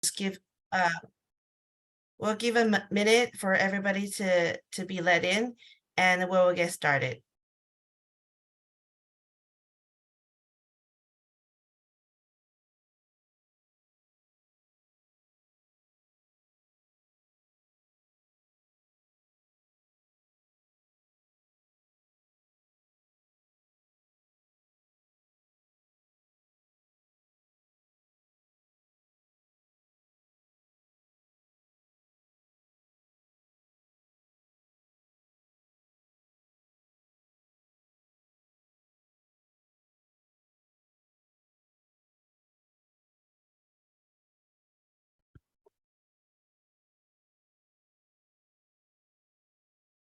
just give we'll give a minute for everybody to be let in, and then we'll get started.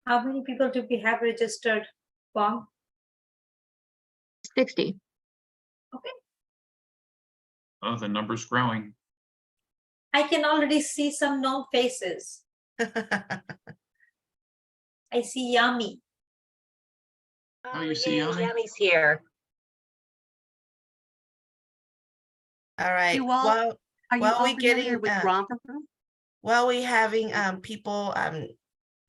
How many people do we have registered, Bong? 60. Okay. Oh, the number's growing. I can already see some known faces. I see Yummy. Oh, you see Yummy? Yummy's here. All right. You all- Well, Are you Well, all we familiar getting, with romper room? while we having people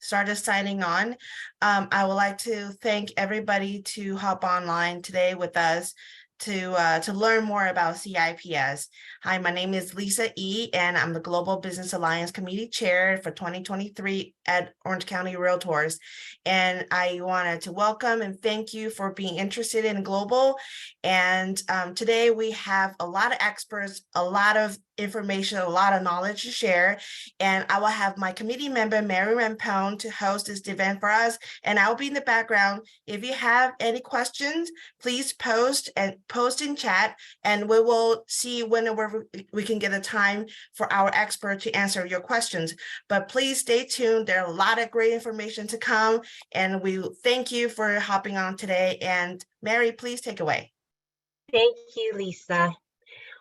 started signing on, I would like to thank everybody to hop online today with us to learn more about CIPS. Hi, my name is Lisa E, and I'm the Global Business Alliance Committee Chair for 2023 at Orange County Realtors. And I wanted to welcome and thank you for being interested in global. And today we have a lot of experts, a lot of information, a lot of knowledge to share. And I will have my committee member, Mary Rampone, to host this event for us. And I'll be in the background. If you have any questions, please post in chat, and we will see whenever we can get a time for our expert to answer your questions. But please stay tuned. There are a lot of great information to come, and we thank you for hopping on today. And Mary, please take away. Thank you, Lisa.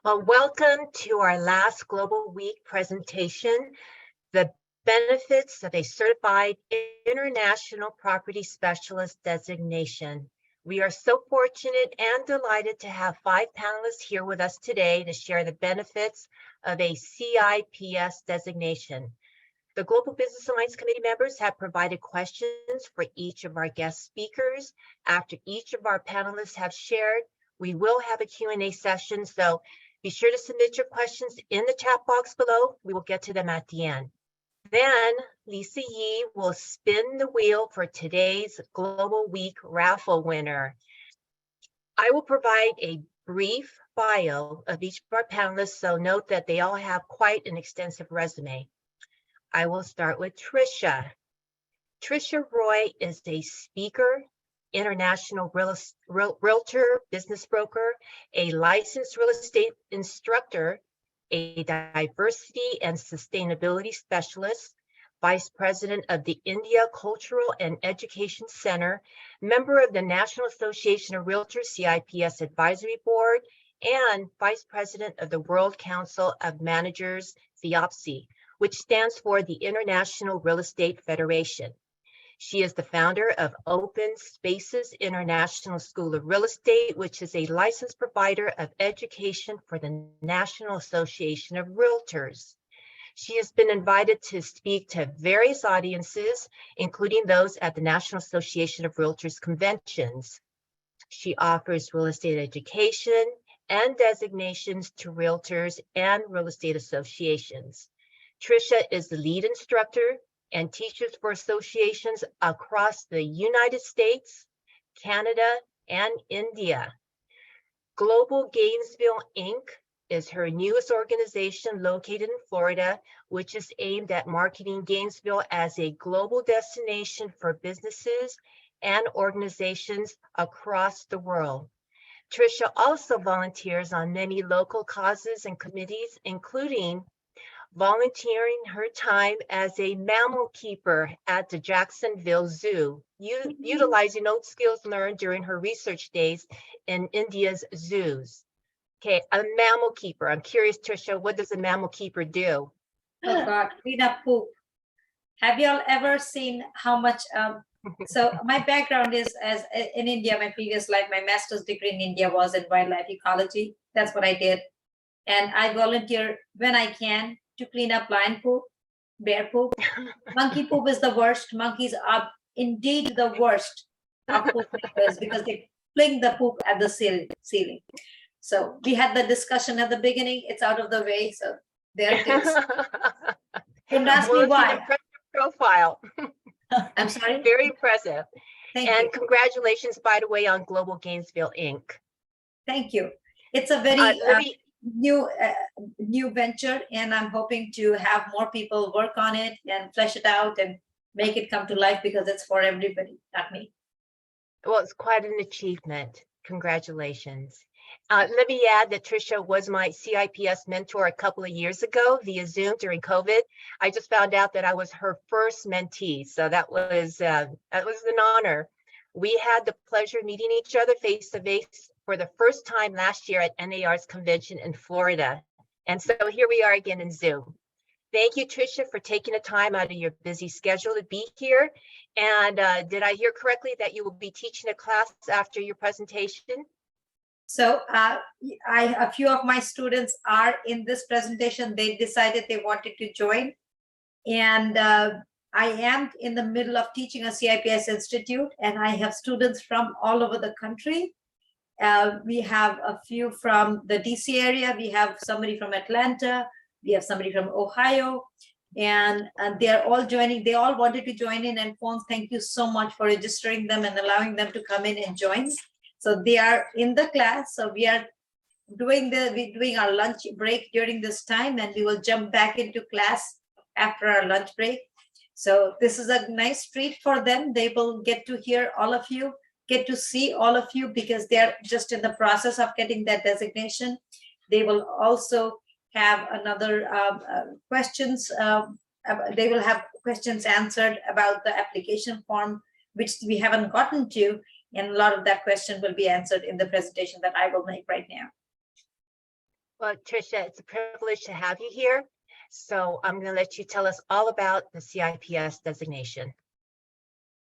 Well, welcome to our last Global Week presentation, the benefits of a certified international property specialist designation. We are so fortunate and delighted to have 5 panelists here with us today to share the benefits of a CIPS designation. The Global Business Alliance Committee members have provided questions for each of our guest speakers. After each of our panelists have shared, we will have a Q&A session, so be sure to submit your questions in the chat box below. We will get to them at the end. Then Lisa Yee will spin the wheel for today's Global Week raffle winner. I will provide a brief bio of each of our panelists, so note that they all have quite an extensive resume. I will start with Tricia. Tricia Roy is a speaker, international realtor, business broker, a licensed real estate instructor, a diversity and sustainability specialist, vice president of the India Cultural and Education Center, member of the National Association of Realtors CIPS Advisory Board, and vice president of the World Council of Managers, FIOPSI, which stands for the International Real Estate Federation. She is the founder of Open Spaces International School of Real Estate, which is a licensed provider of education for the National Association of Realtors. She has been invited to speak to various audiences, including those at the National Association of Realtors conventions. She offers real estate education and designations to realtors and real estate associations. Tricia is the lead instructor and teaches for associations across the United States, Canada, and India. Global Gainesville, Inc. is her newest organization located in Florida, which is aimed at marketing Gainesville as a global destination for businesses and organizations across the world. Tricia also volunteers on many local causes and committees, including volunteering her time as a mammal keeper at the Jacksonville Zoo, utilizing old skills learned during her research days in India's zoos. Okay, a mammal keeper. I'm curious, Tricia, what does a mammal keeper do? Oh God, clean up poop. Have y'all ever seen how much? So my background is in India. My previous life, my master's degree in India was in wildlife ecology. That's what I did. and I volunteer when I can to clean up lion poop, bear poop. Monkey poop is the worst. Monkeys are indeed the worst of poop makers because they fling the poop at the ceiling. So we had the discussion at the beginning. It's out of the way. So there it is. Don't ask me Well, it's an why. impressive profile. I'm sorry. Very impressive. Thank And you. congratulations, by the way, on Global Gainesville Inc. Thank you. It's a very Let me, new venture, and I'm hoping to have more people work on it and flesh it out and make it come to life because it's for everybody, not me. well, it's quite an achievement. Congratulations. Let me add that Tricia was my CIPS mentor a couple of years ago via Zoom during COVID. I just found out that I was her first mentee, so that was an honor. We had the pleasure of meeting each other face to face for the first time last year at NAR's convention in Florida, and so here we are again in Zoom. Thank you, Tricia, for taking the time out of your busy schedule to be here. And did I hear correctly that you will be teaching a class after your presentation? So a few of my students are in this presentation. They decided they wanted to join. And I am in the middle of teaching a CIPS institute, and I have students from all over the country. We have a few from the DC area. We have somebody from Atlanta. We have somebody from Ohio. And they're all joining. They all wanted to join in, and phones, thank you so much for registering them and allowing them to come in and join. So they are in the class. So we are doing our lunch break during this time, and we will jump back into class after our lunch break. So this is a nice treat for them. They will get to hear all of you, get to see all of you, because they're just in the process of getting that designation. They will also have another questions. They will have questions answered about the application form, which we haven't gotten to. And a lot of that question will be answered in the presentation that I will make right now. Well, Tricia, it's a privilege to have you here. So I'm going to let you tell us all about the CIPS designation.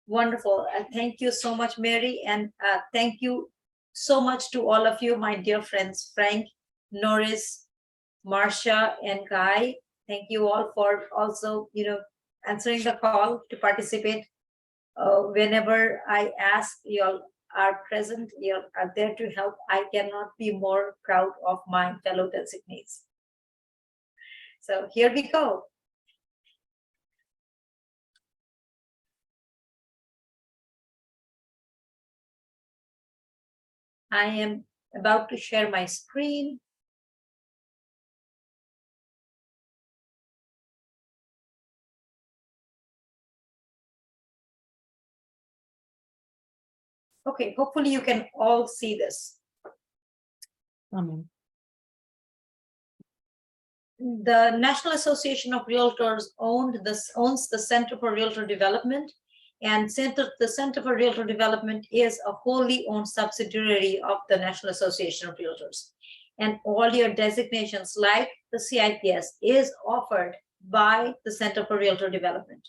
Wonderful. Thank you so much, Mary. And thank you so much to all of you, my dear friends, Frank, Norris, Marcia, and Guy. Thank you all for also, answering the call to participate. Whenever I ask, you all are present, you are there to help. I cannot be more proud of my fellow designees. So here we go. I am about to share my screen. Okay, hopefully you can all see this. The National Association of Realtors owns the Center for Realtor Development, and the Center for Realtor Development is a wholly owned subsidiary of the National Association of Realtors. And all your designations like the CIPS is offered by the Center for Realtor Development.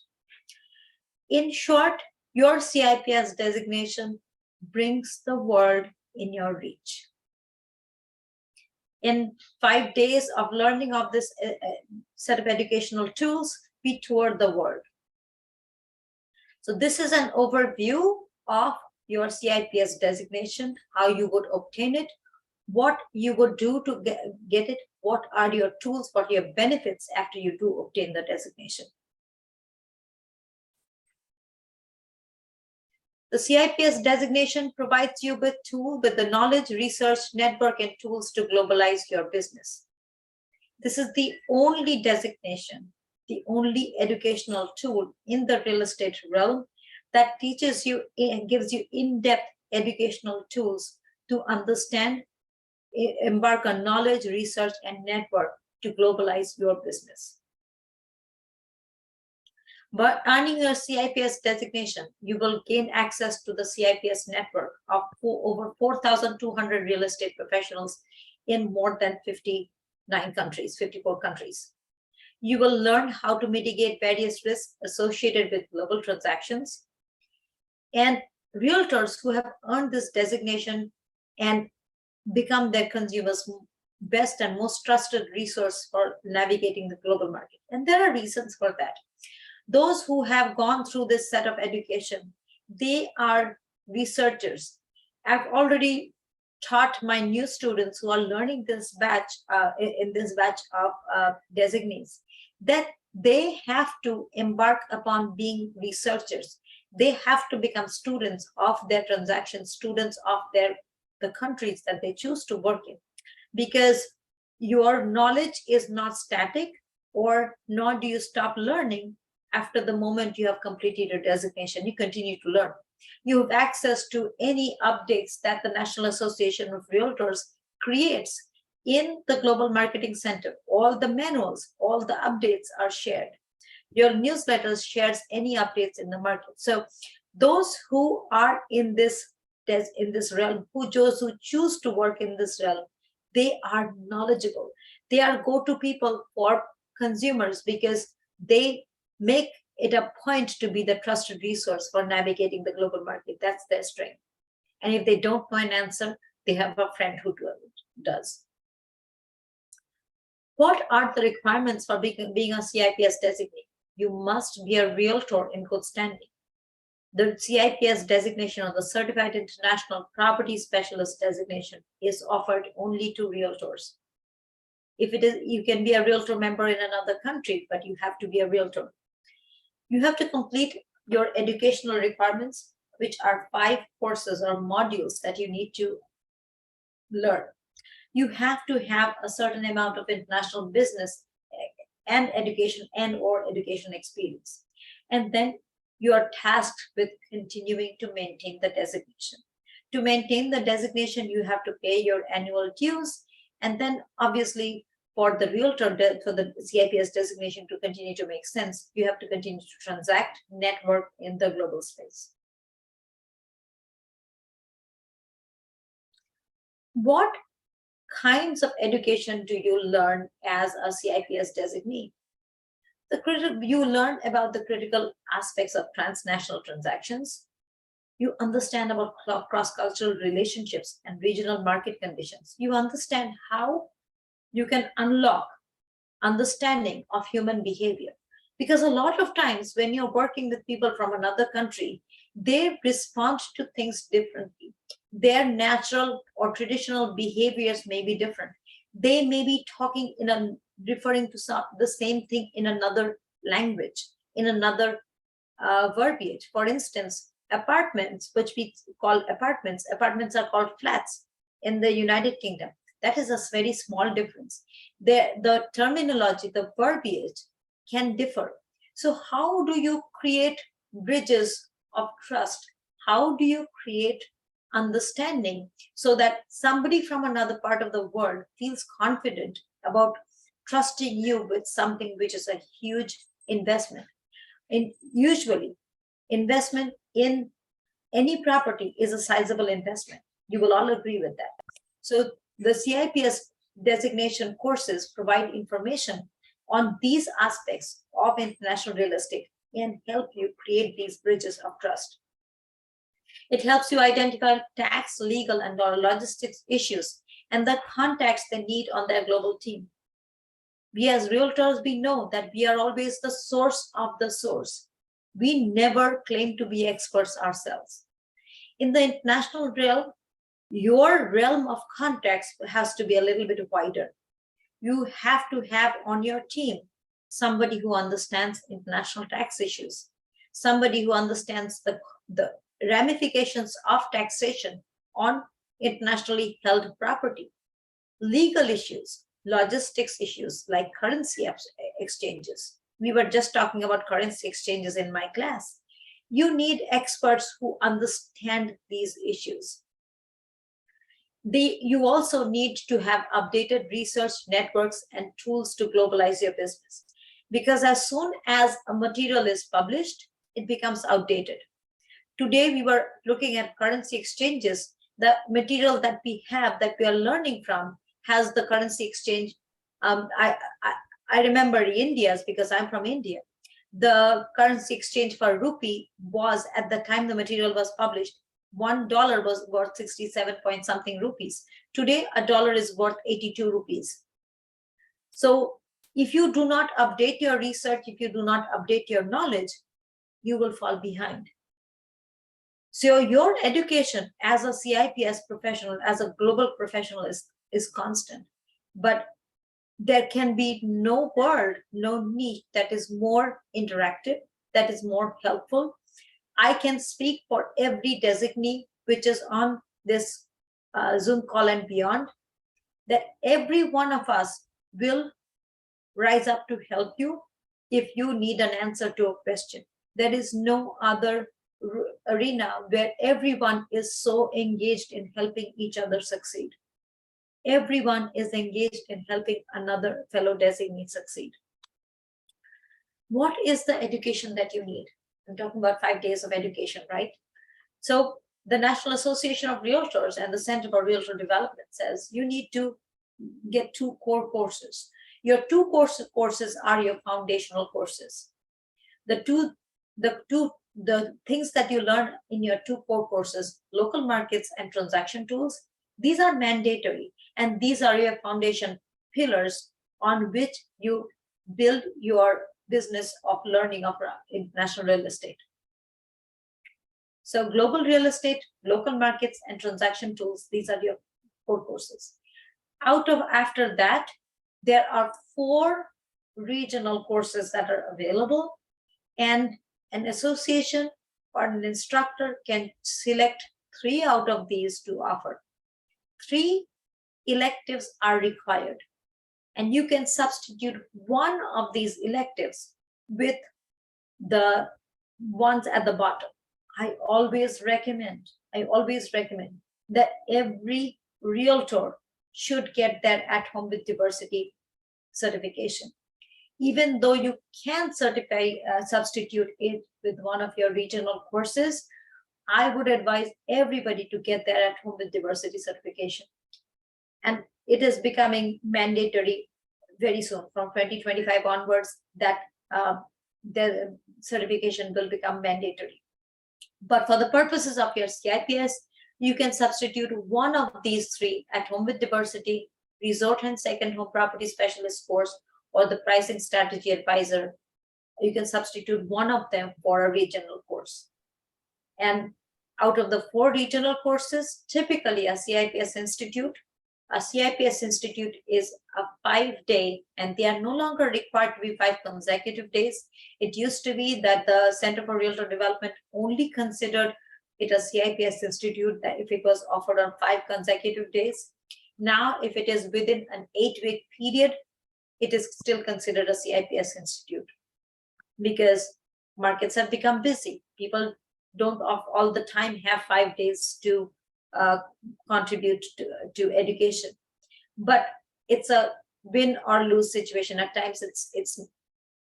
In short, your CIPS designation brings the world in your reach. In 5 days of learning of this set of educational tools, we toured the world. So this is an overview of your CIPS designation, how you would obtain it, what you would do to get it, what are your tools, what are your benefits after you do obtain the designation. The CIPS designation provides you with the knowledge, research, network, and tools to globalize your business. This is the only designation, the only educational tool in the real estate realm that teaches you and gives you in-depth educational tools to understand, embark on knowledge, research, and network to globalize your business. But earning your CIPS designation, you will gain access to the CIPS network of over 4,200 real estate professionals in more than 54 countries. You will learn how to mitigate various risks associated with global transactions. And realtors who have earned this designation and become their consumers best and most trusted resource for navigating the global market. And there are reasons for that. Those who have gone through this set of education, they are researchers. I've already taught my new students who are learning this batch in this batch of designees that they have to embark upon being researchers. They have to become students of their transactions, students of the countries that they choose to work in, because your knowledge is not static, or nor do you stop learning after the moment you have completed your designation. You continue to learn. You have access to any updates that the National Association of Realtors creates in the Global Marketing Center. All the manuals, all the updates are shared. Your newsletters shares any updates in the market. So those who are in this realm, who choose to work in this realm, they are knowledgeable. They are go-to people for consumers because they make it a point to be the trusted resource for navigating the global market. That's their strength. And if they don't know an answer, they have a friend who does. What are the requirements for being a CIPS designee? You must be a realtor in good standing. The CIPS designation, or the Certified International Property Specialist designation, is offered only to realtors. If it is, you can be a realtor member in another country, but you have to be a realtor. You have to complete your educational requirements, which are 5 courses or modules that you need to learn. You have to have a certain amount of international business and education or education experience. And then you are tasked with continuing to maintain the designation. To maintain the designation, you have to pay your annual dues. And then obviously for the realtor, for the CIPS designation to continue to make sense, you have to continue to transact, network in the global space. What kinds of education do you learn as a CIPS designee? You learn about the critical aspects of transnational transactions. You understand about cross-cultural relationships and regional market conditions. You understand how you can unlock understanding of human behavior. Because a lot of times when you're working with people from another country, they respond to things differently. Their natural or traditional behaviors may be different. They may be referring to the same thing in another language, in another verbiage. For instance, apartments, which we call apartments are called flats in the United Kingdom. That is a very small difference. The terminology, the verbiage can differ. So how do you create bridges of trust? How do you create understanding so that somebody from another part of the world feels confident about trusting you with something which is a huge investment? And usually, investment in any property is a sizable investment. You will all agree with that. So the CIPS designation courses provide information on these aspects of international real estate and help you create these bridges of trust. It helps you identify tax, legal, and logistics issues and the contacts they need on their global team. We as realtors, we know that we are always the source of the source. We never claim to be experts ourselves. In the international realm, your realm of contacts has to be a little bit wider. You have to have on your team somebody who understands international tax issues, somebody who understands the ramifications of taxation on internationally held property, legal issues, logistics issues like currency exchanges. We were just talking about currency exchanges in my class. You need experts who understand these issues. You also need to have updated research networks and tools to globalize your business. Because as soon as a material is published, it becomes outdated. Today, we were looking at currency exchanges. The material that we have, that we are learning from, has the currency exchange. I remember India's, because I'm from India. The currency exchange for rupee was, at the time the material was published, $1 was worth 67 point something rupees. Today, a dollar is worth 82 rupees. So if you do not update your research, if you do not update your knowledge, you will fall behind. So your education as a CIPS professional, as a global professional is constant. But there can be no word, no niche that is more interactive, that is more helpful. I can speak for every designee which is on this Zoom call and beyond, that every one of us will rise up to help you if you need an answer to a question. There is no other arena where everyone is so engaged in helping each other succeed. Everyone is engaged in helping another fellow designee succeed. What is the education that you need? I'm talking about 5 days of education, right? So the National Association of Realtors and the Center for Realtor Development says you need to get 2 core courses. Your 2 courses are your foundational courses. The things that you learn in your 2 core courses, local markets and transaction tools, these are mandatory, and these are your foundation pillars on which you build your business of learning of international real estate. So global real estate, local markets, and transaction tools, these are your core courses. After that, there are 4 regional courses that are available, and an association or an instructor can select 3 out of these to offer. 3 electives are required, and you can substitute one of these electives with the ones at the bottom. I always recommend that every realtor should get their At Home with Diversity certification. Even though you can substitute it with one of your regional courses, I would advise everybody to get their At Home with Diversity certification. And it is becoming mandatory very soon. From 2025 onwards, that the certification will become mandatory. But for the purposes of your CIPS, you can substitute one of these 3: At Home with Diversity, Resort and Second Home Property Specialist course, or the Pricing Strategy Advisor. You can substitute one of them for a regional course. And out of the 4 regional courses, typically a CIPS institute is a 5-day, and they are no longer required to be 5 consecutive days. It used to be that the Center for Realtor Development only considered it a CIPS institute that if it was offered on 5 consecutive days. Now, if it is within an 8-week period, it is still considered a CIPS institute, because markets have become busy. People don't all the time have 5 days to contribute to education. But it's a win or lose situation. At times it's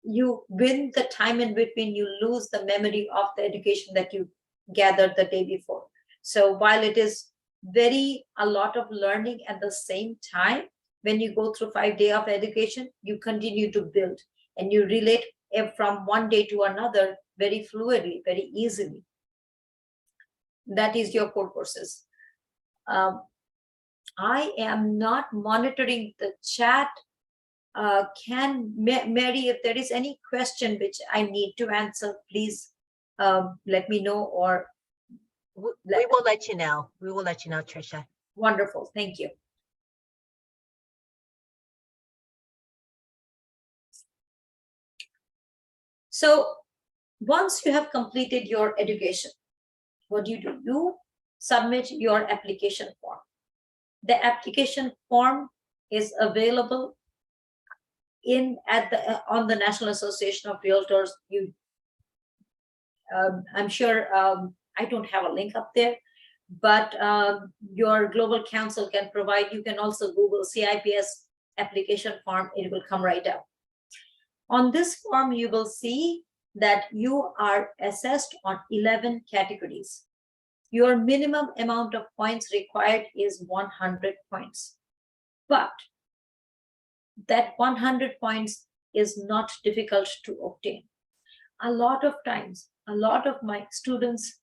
you win the time in between, you lose the memory of the education that you gathered the day before. So while it is a lot of learning at the same time, when you go through 5 days of education, you continue to build and you relate from one day to another very fluidly, very easily. That is your core courses. I am not monitoring the chat. Mary, if there is any question which I need to answer, please let me know, or we will let you know. We will let you know, Tricia. Wonderful, thank you. So once you have completed your education, what do? You submit your application form. The application form is available on the National Association of Realtors. I'm sure I don't have a link up there, but your global counsel can provide. You can also Google CIPS application form. It will come right up. On this form, you will see that you are assessed on 11 categories. Your minimum amount of points required is 100 points. But that 100 points is not difficult to obtain. A lot of times, a lot of my students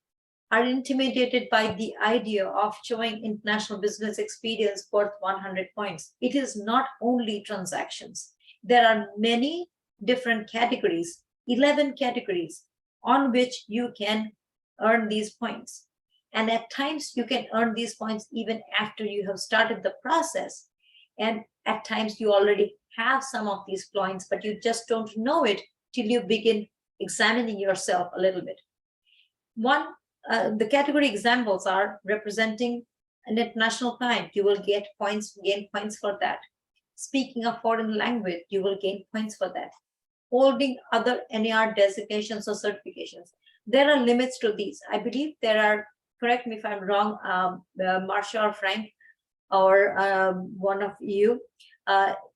are intimidated by the idea of showing international business experience worth 100 points. It is not only transactions. There are many different categories, 11 categories on which you can earn these points. And at times you can earn these points even after you have started the process. And at times you already have some of these points, but you just don't know it till you begin examining yourself a little bit. The category examples are representing an international client. You will gain points for that. Speaking a foreign language, you will gain points for that. Holding other NAR designations or certifications. There are limits to these. I believe there are, correct me if I'm wrong, Marsha or Frank, or one of you,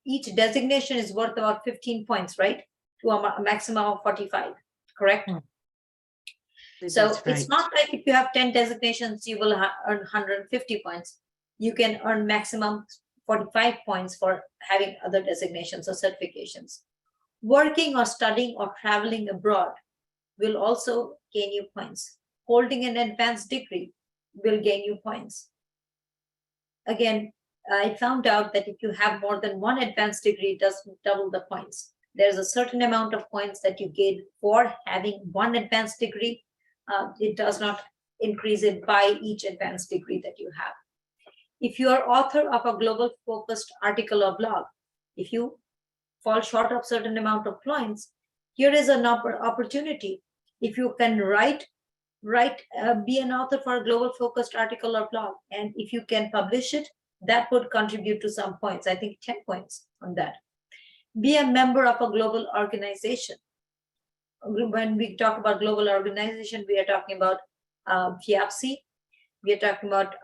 each designation is worth about 15 points, right? To a maximum of 45, correct? So That's it's right. not like if you have 10 designations, you will earn 150 points. You can earn maximum 45 points for having other designations or certifications. Working or studying or traveling abroad will also gain you points. Holding an advanced degree will gain you points. Again, I found out that if you have more than one advanced degree, it doesn't double the points. There's a certain amount of points that you gain for having one advanced degree. It does not increase it by each advanced degree that you have. If you are author of a global focused article or blog, if you fall short of certain amount of points, here is an opportunity. If you can be an author for a global focused article or blog, and if you can publish it, that would contribute to some points. I think 10 points on that. Be a member of a global organization. When we talk about global organization, we are talking about FIAPSI, we are talking about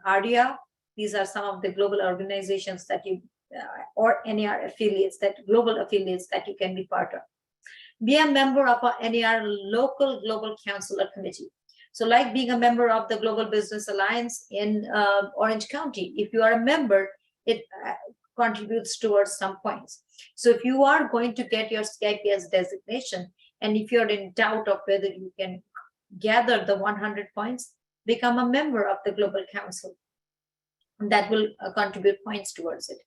ARIA. These are some of the global organizations that you, or NAR affiliates, that global affiliates that you can be part of. Be a member of a NAR local global council or committee. So like being a member of the Global Business Alliance in Orange County, if you are a member, it contributes towards some points. So if you are going to get your CIPS designation, and if you're in doubt of whether you can gather the 100 points, become a member of the Global Council. That will contribute points towards it.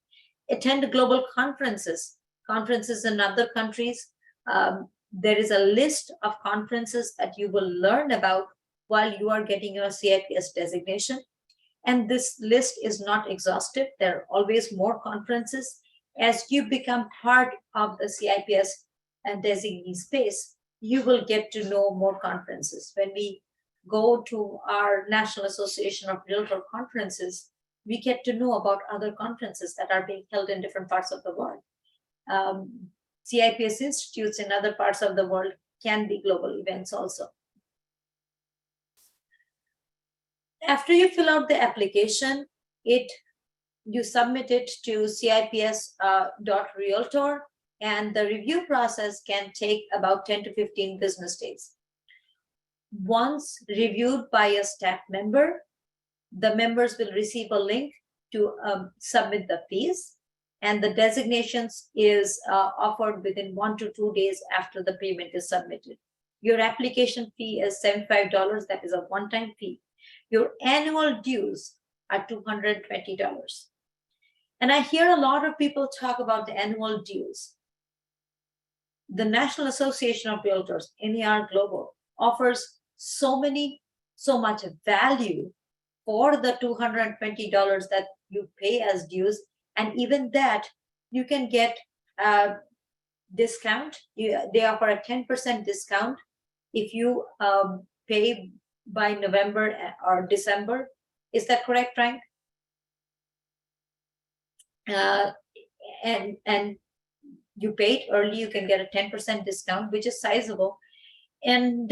Attend global conferences in other countries. There is a list of conferences that you will learn about while you are getting your CIPS designation. And this list is not exhaustive. There are always more conferences. As you become part of the CIPS and designee space, you will get to know more conferences. When we go to our National Association of Realtor conferences, we get to know about other conferences that are being held in different parts of the world. CIPS institutes in other parts of the world can be global events also. After you fill out the application, you submit it to cips.realtor, and the review process can take about 10 to 15 business days. Once reviewed by a staff member, the members will receive a link to submit the fees, and the designations is offered within 1 to 2 days after the payment is submitted. Your application fee is $75. That is a one-time fee. Your annual dues are $220. And I hear a lot of people talk about the annual dues. The National Association of Realtors, NAR Global, offers so much value for the $220 that you pay as dues, and even that you can get a discount. They offer a 10% discount if you pay by November or December. Is that correct, Frank? And you paid early, you can get a 10% discount, which is sizable, and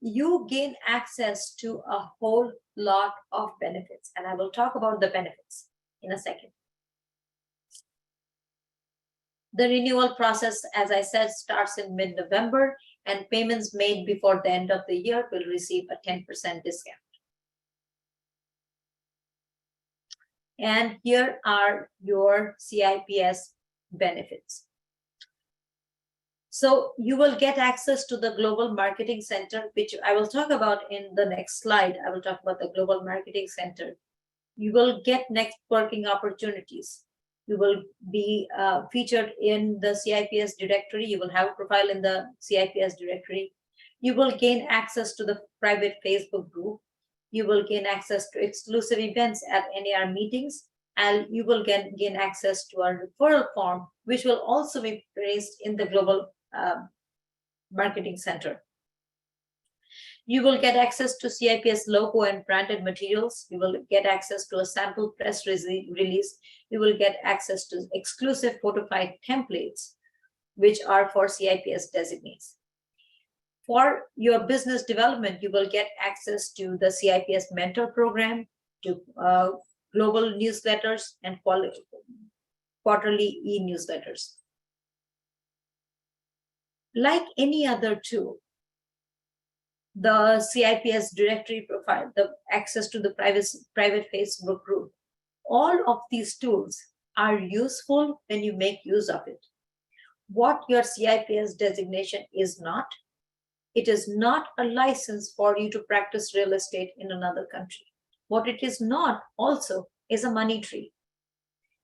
you gain access to a whole lot of benefits, and I will talk about the benefits in a second. The renewal process, as I said, starts in mid-November, and payments made before the end of the year will receive a 10% discount. And here are your CIPS benefits. So you will get access to the Global Marketing Center, which I will talk about in the next slide. I will talk about the Global Marketing Center. You will get networking opportunities. You will be featured in the CIPS directory. You will have a profile in the CIPS directory. You will gain access to the private Facebook group. You will gain access to exclusive events at NAR meetings, and you will gain access to our referral form, which will also be placed in the Global Marketing Center. You will get access to CIPS logo and branded materials. You will get access to a sample press release. You will get access to exclusive photofight templates, which are for CIPS designees. For your business development, you will get access to the CIPS mentor program, to global newsletters and quarterly e-newsletters. Like any other tool, the CIPS directory profile, the access to the private Facebook group, all of these tools are useful when you make use of it. What your CIPS designation is not, it is not a license for you to practice real estate in another country. What it is not also is a money tree.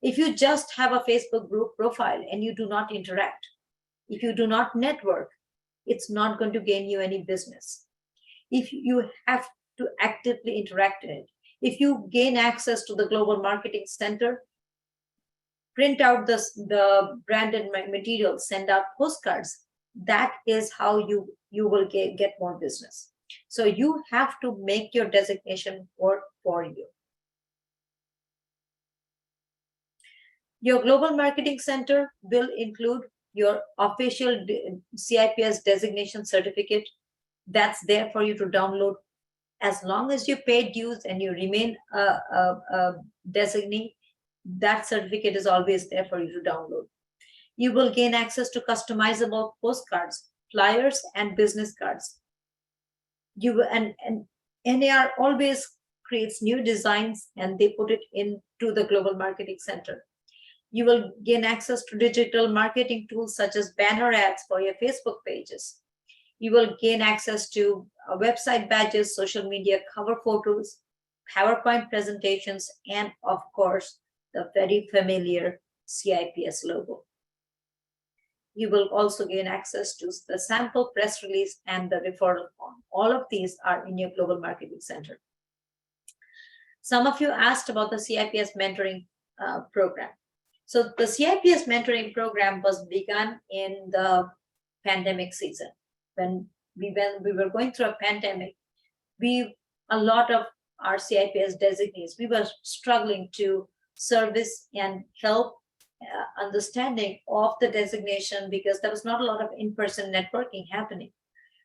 If you just have a Facebook group profile and you do not interact, if you do not network, it's not going to gain you any business. If you have to actively interact in it, if you gain access to the Global Marketing Center, print out the branded material, send out postcards, that is how you will get more business. So you have to make your designation work for you. Your Global Marketing Center will include your official CIPS designation certificate. That's there for you to download. As long as you pay dues and you remain a designee, that certificate is always there for you to download. You will gain access to customizable postcards, flyers, and business cards. And NAR always creates new designs and they put it into the Global Marketing Center. You will gain access to digital marketing tools such as banner ads for your Facebook pages. You will gain access to website badges, social media cover photos, PowerPoint presentations, and of course, the very familiar CIPS logo. You will also gain access to the sample press release and the referral form. All of these are in your Global Marketing Center. Some of you asked about the CIPS mentoring program. So the CIPS mentoring program was begun in the pandemic season. When we were going through a pandemic, a lot of our CIPS designees, we were struggling to service and help understanding of the designation because there was not a lot of in-person networking happening.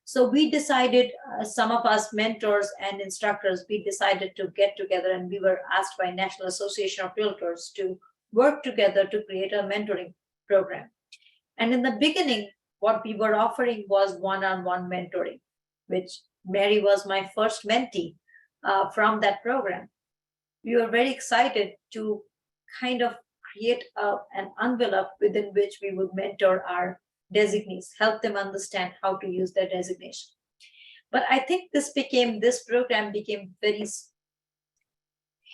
So we decided, some of us mentors and instructors, we decided to get together, and we were asked by National Association of Realtors to work together to create a mentoring program. And in the beginning, what we were offering was one-on-one mentoring, which Mary was my first mentee from that program. We were very excited to kind of create an envelope within which we would mentor our designees, help them understand how to use their designation. But I think this program became very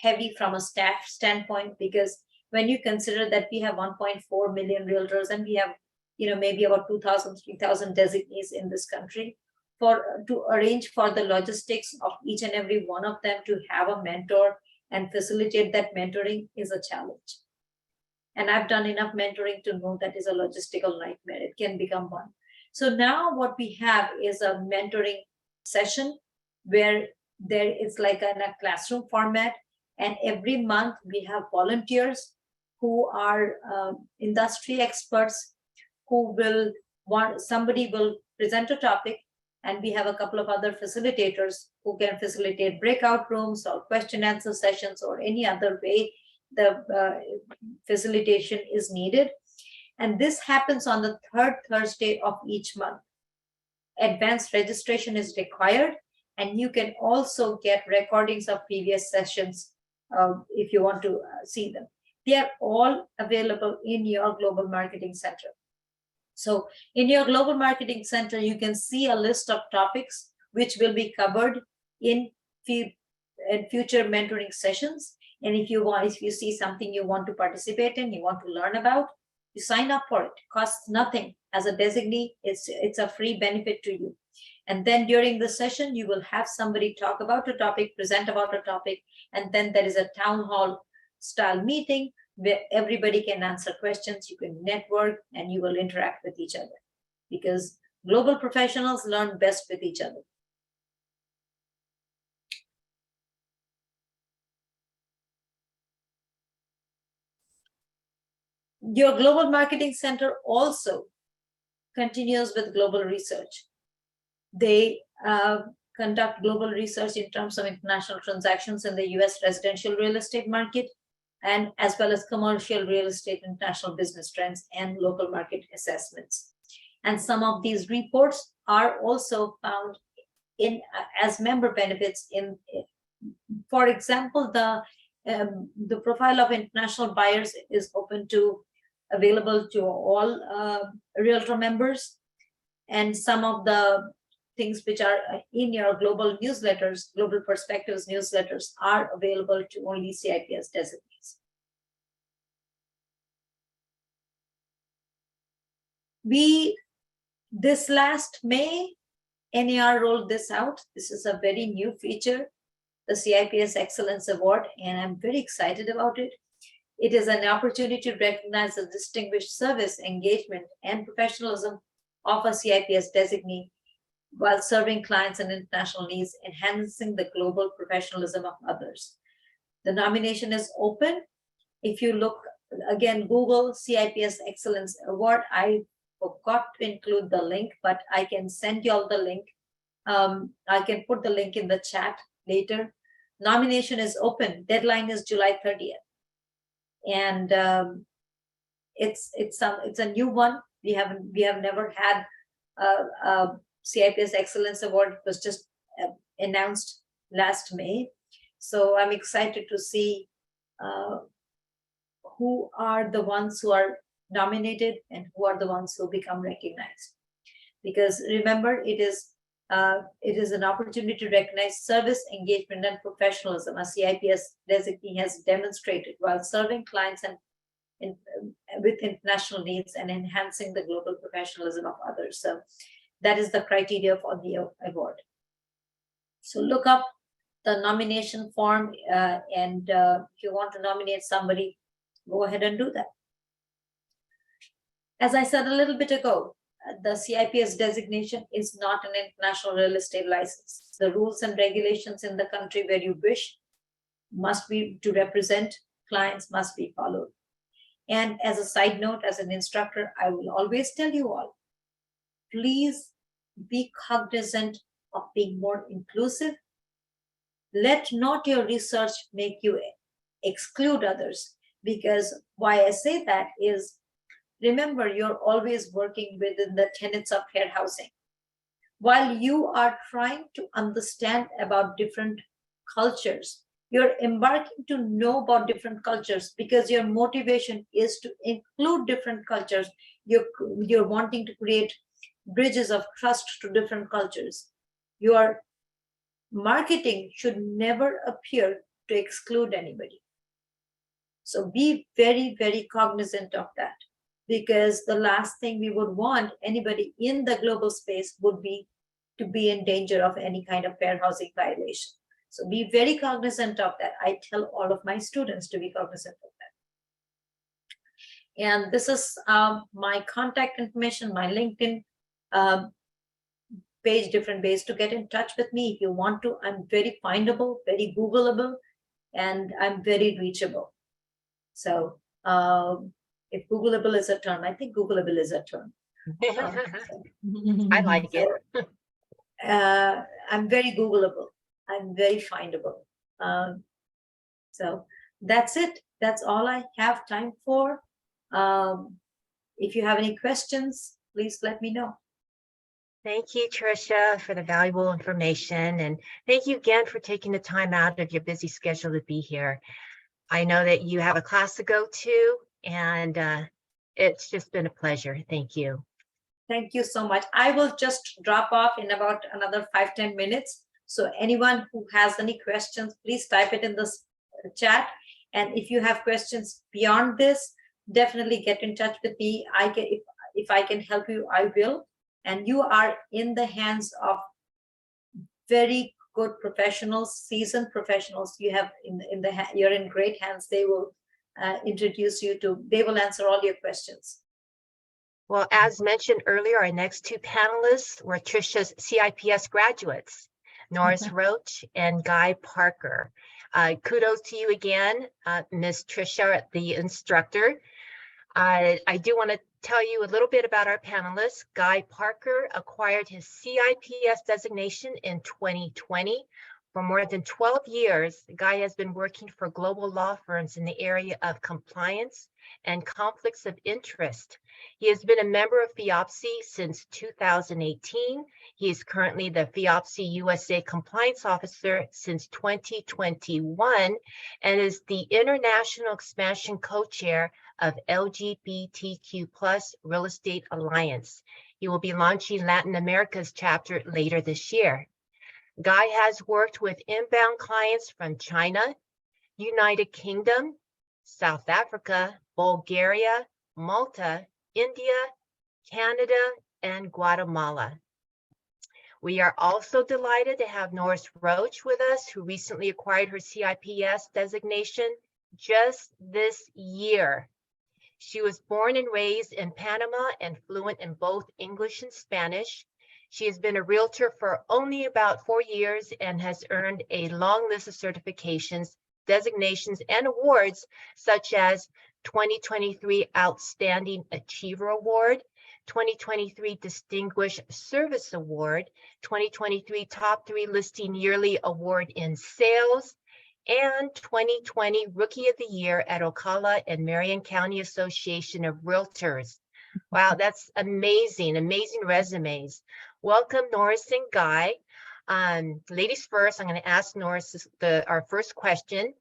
heavy from a staff standpoint, because when you consider that we have 1.4 million realtors and we have maybe about 2,000, 3,000 designees in this country, to arrange for the logistics of each and every one of them to have a mentor and facilitate that mentoring is a challenge. And I've done enough mentoring to know that is a logistical nightmare. It can become one. So now what we have is a mentoring session where there is like in a classroom format, and every month we have volunteers who are industry experts who somebody will present a topic, and we have a couple of other facilitators who can facilitate breakout rooms or question answer sessions or any other way the facilitation is needed. And this happens on the third Thursday of each month. Advanced registration is required, and you can also get recordings of previous sessions if you want to see them. They are all available in your Global Marketing Center. So in your Global Marketing Center, you can see a list of topics which will be covered in future mentoring sessions. And if you see something you want to participate in, you want to learn about, you sign up for it. It costs nothing. As a designee, it's a free benefit to you. And then during the session, you will have somebody talk about a topic, present about a topic, and then there is a town hall style meeting where everybody can answer questions, you can network, and you will interact with each other. Because global professionals learn best with each other. Your Global Marketing Center also continues with global research. They conduct global research in terms of international transactions in the US residential real estate market, and as well as commercial real estate, international business trends, and local market assessments. And some of these reports are also found in as member benefits in, for example, the profile of international buyers is available to all Realtor members, and some of the things which are in your global newsletters, Global Perspectives newsletters, are available to only CIPS designees. This last May, NAR rolled this out. This is a very new feature, the CIPS Excellence Award, and I'm very excited about it. It is an opportunity to recognize the distinguished service, engagement, and professionalism of a CIPS designee while serving clients and international needs, enhancing the global professionalism of others. The nomination is open. If you look, again, Google CIPS Excellence Award. I forgot to include the link, but I can send you all the link. I can put the link in the chat later. Nomination is open. Deadline is July 30th. And it's a new one. We have never had a CIPS Excellence Award. It was just announced last May. So I'm excited to see who are the ones who are nominated and who are the ones who become recognized. Because remember, it is an opportunity to recognize service, engagement, and professionalism a CIPS designee has demonstrated while serving clients and with international needs and enhancing the global professionalism of others. So that is the criteria for the award. So look up the nomination form, and if you want to nominate somebody, go ahead and do that. As I said a little bit ago, the CIPS designation is not an international real estate license. The rules and regulations in the country where you wish must be to represent clients must be followed. And as a side note, as an instructor, I will always tell you all, please be cognizant of being more inclusive. Let not your research make you exclude others, because why I say that is, remember, you're always working within the tenets of fair housing. While you are trying to understand about different cultures, you're embarking to know about different cultures because your motivation is to include different cultures. You're wanting to create bridges of trust to different cultures. Your marketing should never appear to exclude anybody. So be very, very cognizant of that, because the last thing we would want anybody in the global space would be to be in danger of any kind of fair housing violation. So be very cognizant of that. I tell all of my students to be cognizant of that. And this is my contact information, my LinkedIn page, different ways to get in touch with me if you want to. I'm very findable, very Googleable, and I'm very reachable. So if Googleable is a term, I think Googleable is a term. I like it. I'm very Googleable. I'm very findable. So that's it. That's all I have time for. If you have any questions, please let me know. Thank you, Tricia, for the valuable information. And thank you again for taking the time out of your busy schedule to be here. I know that you have a class to go to, and it's just been a pleasure. Thank you. Thank you so much. I will just drop off in about another 5-10 minutes. So anyone who has any questions, please type it in the chat. And if you have questions beyond this, definitely get in touch with me. If I can help you, I will. And you are in the hands of very good professionals, seasoned professionals. You have you're in great hands. They will introduce you to, they will answer all your questions. Well, as mentioned earlier, our next two panelists were Trisha's CIPS graduates, Norris Roach and Guy Parker. Kudos to you again, Ms. Trisha, the instructor. I do want to tell you a little bit about our panelists. Guy Parker acquired his CIPS designation in 2020. For more than 12 years, Guy has been working for global law firms in the area of compliance and conflicts of interest. He has been a member of FIOPSI since 2018. He is currently the FIOPSI USA Compliance Officer since 2021 and is the International Expansion Co-Chair of LGBTQ+ Real Estate Alliance. He will be launching Latin America's chapter later this year. Guy has worked with inbound clients from China, United Kingdom, South Africa, Bulgaria, Malta, India, Canada, and Guatemala. We are also delighted to have Norris Roach with us, who recently acquired her CIPS designation just this year. She was born and raised in Panama and fluent in both English and Spanish. She has been a realtor for only about 4 years and has earned a long list of certifications, designations, and awards, such as 2023 Outstanding Achiever Award, 2023 Distinguished Service Award, 2023 Top 3 Listing Yearly Award in Sales, and 2020 Rookie of the Year at Ocala and Marion County Association of Realtors. Wow, that's amazing, amazing resumes. Welcome, Norris and Guy. Ladies first, I'm going to ask Norris our first question.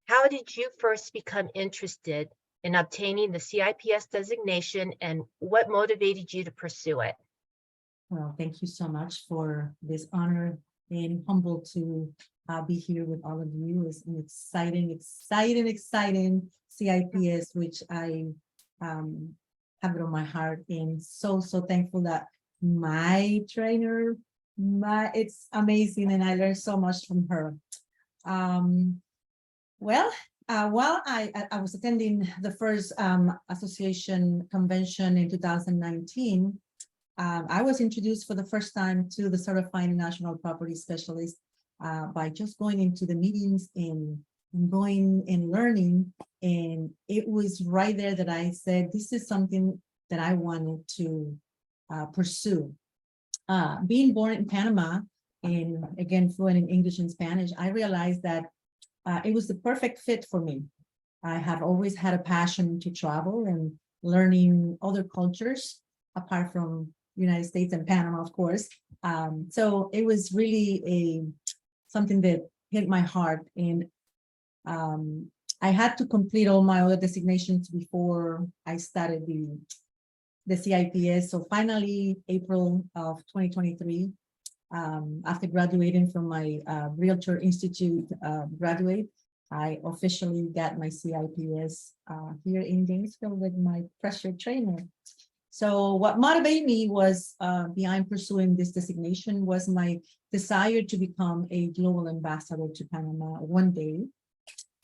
How did you first become interested in obtaining the CIPS designation, and what motivated you to pursue it? Well, thank you so much for this honor, and humbled to be here with all of you. It's an exciting CIPS, which I have it on my heart, and so thankful that my trainer, it's amazing, and I learned so much from her. While I was attending the first association convention in 2019, I was introduced for the first time to the Certifying National Property Specialist by just going into the meetings and going and learning. And it was right there that I said, this is something that I wanted to pursue. Being born in Panama and again, fluent in English and Spanish, I realized that it was the perfect fit for me. I have always had a passion to travel and learning other cultures apart from United States and Panama, of course. So it was really something that hit my heart, and I had to complete all my other designations before I started the CIPS. So finally, April of 2023, after graduating from my Realtor Institute graduate, I officially got my CIPS here in Gainesville with my pressure trainer. So what motivated me was behind pursuing this designation was my desire to become a global ambassador to Panama one day.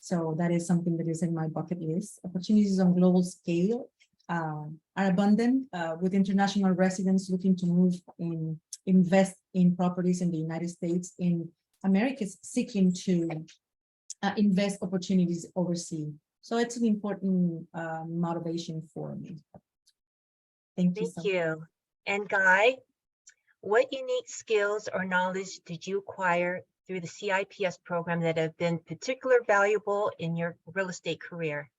So that is something that is in my bucket list. Opportunities on global scale are abundant with international residents looking to move and invest in properties in the United States. In America is seeking to invest opportunities overseas. So it's an important motivation for me. Thank you. Thank you. And Guy, what unique skills or knowledge did you acquire through the CIPS program that have been particularly valuable in your real estate career?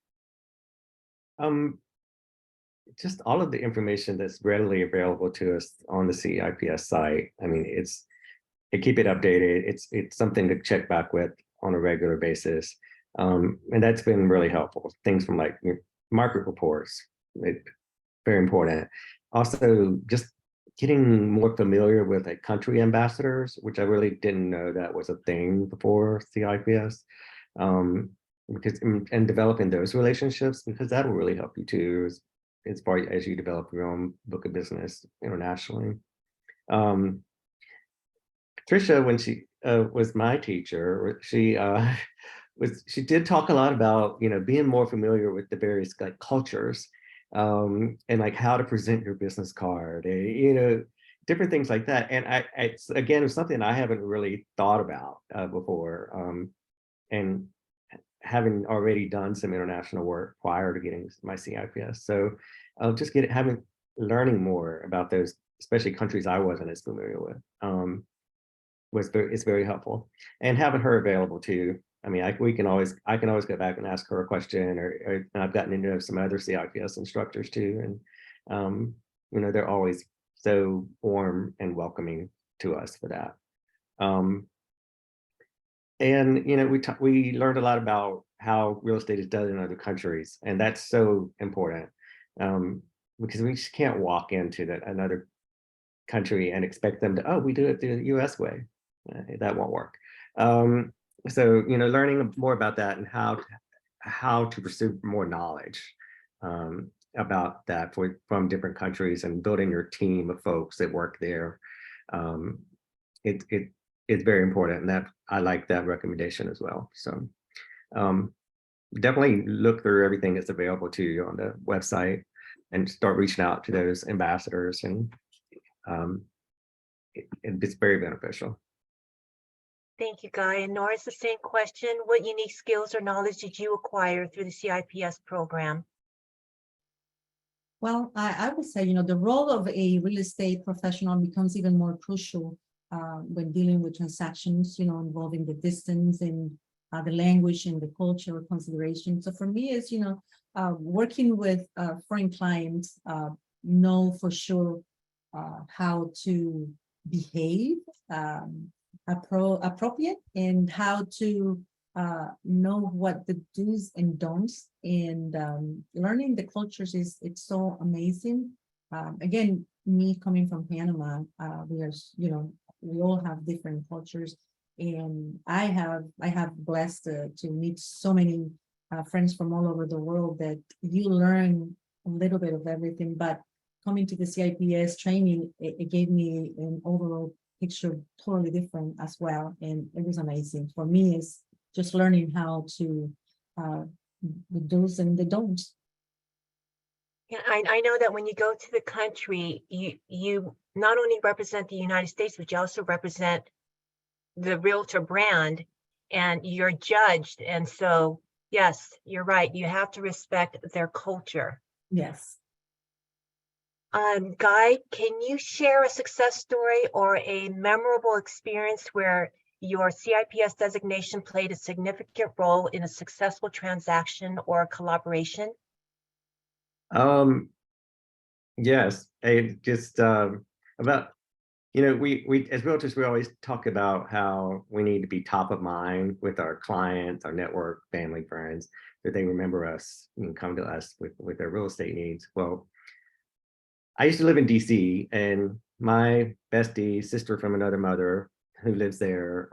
Just all of the information that's readily available to us on the CIPS site. I mean, keep it updated. It's something to check back with on a regular basis. And that's been really helpful. Things from like market reports, very important. also just getting more familiar with like country ambassadors, which I really didn't know that was a thing before CIPS. Because and developing those relationships, because that will really help you too as far as you develop your own book of business internationally. Patricia, when she was my teacher, she she did talk a lot about being more familiar with the various like cultures, and like how to present your business card, different things like that. And it's again, it's something I haven't really thought about before, and having already done some international work prior to getting my CIPS. So just learning more about those, especially countries I wasn't as familiar with. It's very helpful, and having her available too. I mean, I can always go back and ask her a question, or I've gotten into some other CIPS instructors too, and they're always so warm and welcoming to us for that. And we learned a lot about how real estate is done in other countries, and that's so important, because we just can't walk into another country and expect them to, oh, we do it the U.S. way. That won't work. So learning more about that and how to pursue more knowledge about that from different countries, and building your team of folks that work there. It's very important, and that I like that recommendation as well. So definitely look through everything that's available to you on the website and start reaching out to those ambassadors, and it's very beneficial. Thank you, Guy. And Nora, it's the same question. What unique skills or knowledge did you acquire through the CIPS program? Well, I would say, the role of a real estate professional becomes even more crucial when dealing with transactions, involving the distance and the language and the cultural consideration. So for me, it's, working with foreign clients, know for sure how to behave appropriate, and how to know what the do's and don'ts, and learning the cultures it's so amazing. Again, me coming from Panama, we all have different cultures, and I have blessed to meet so many friends from all over the world, that you learn a little bit of everything. But coming to the CIPS training, it gave me an overall picture totally different as well, and it was amazing. For me, it's just learning how to the do's and the don'ts. Yeah, I know that when you go to the country, you not only represent the United States, but you also represent the realtor brand, and you're judged. And so, yes, you're right. You have to respect their culture. Yes. Guy, can you share a success story or a memorable experience where your CIPS designation played a significant role in a successful transaction or collaboration? Yes, I just about we as realtors, we always talk about how we need to be top of mind with our clients, our network, family, friends, that they remember us and come to us with their real estate needs. Well, I used to live in DC, and my bestie, sister from another mother who lives there,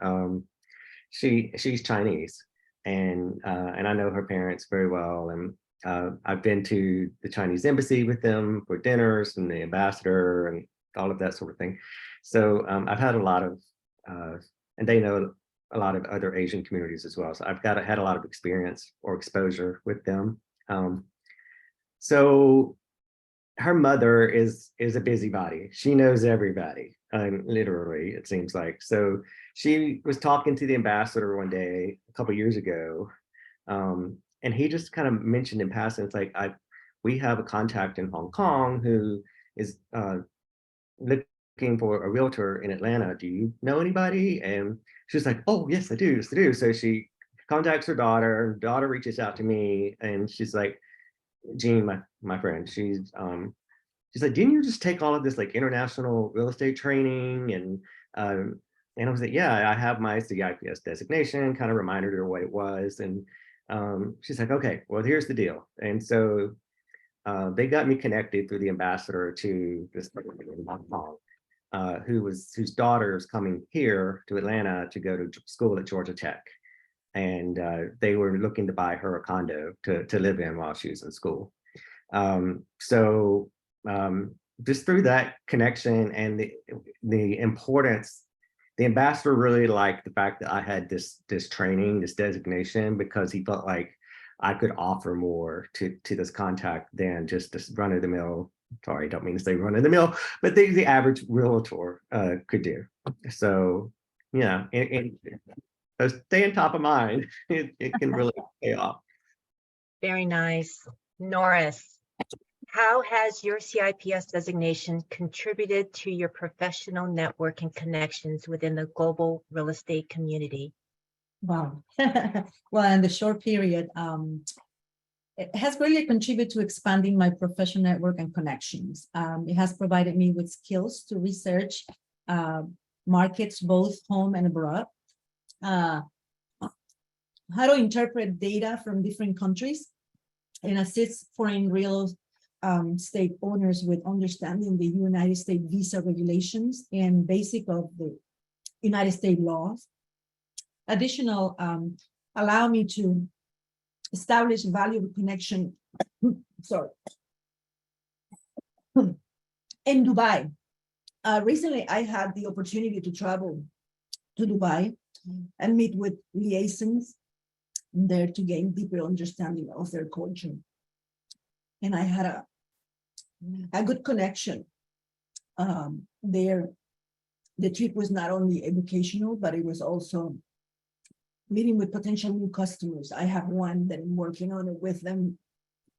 she's Chinese, and I know her parents very well, and I've been to the Chinese embassy with them for dinners, and the ambassador, and all of that sort of thing. So I've had a lot of, and they know a lot of other Asian communities as well. So I've had a lot of experience or exposure with them. So her mother is a busybody. She knows everybody, literally, it seems like. So she was talking to the ambassador one day a couple years ago, and he just kind of mentioned in passing, it's like, we have a contact in Hong Kong who is looking for a realtor in Atlanta. Do you know anybody? And she's like, oh, yes, I do. Yes, I do. So she contacts her daughter reaches out to me, and she's like, Jean, my friend, she's like, didn't you just take all of this like international real estate training? And I was like, yeah, I have my CIPS designation, kind of reminded her what it was. And she's like, okay, well, here's the deal. And so they got me connected through the ambassador to this person in Hong Kong, whose daughter is coming here to Atlanta to go to school at Georgia Tech. And they were looking to buy her a condo to live in while she was in school. So just through that connection and the importance, the ambassador really liked the fact that I had this training, this designation, because he felt like I could offer more to this contact than just this run of the mill. Sorry, I don't mean to say run of the mill, but the average realtor could do. So, yeah, so staying top of mind, it can really pay off. Very nice. Norris, how has your CIPS designation contributed to your professional network and connections within the global real estate community? Wow. Well, in the short period, it has really contributed to expanding my professional network and connections. It has provided me with skills to research markets, both home and abroad. How to interpret data from different countries and assist foreign real estate owners with understanding the United States visa regulations and basic of the United States laws. Additional, allow me to establish valuable connection, sorry, in Dubai. Recently, I had the opportunity to travel to Dubai and meet with liaisons there to gain deeper understanding of their culture. And I had a good connection there. The trip was not only educational, but it was also meeting with potential new customers. I have one that I'm working on it with them.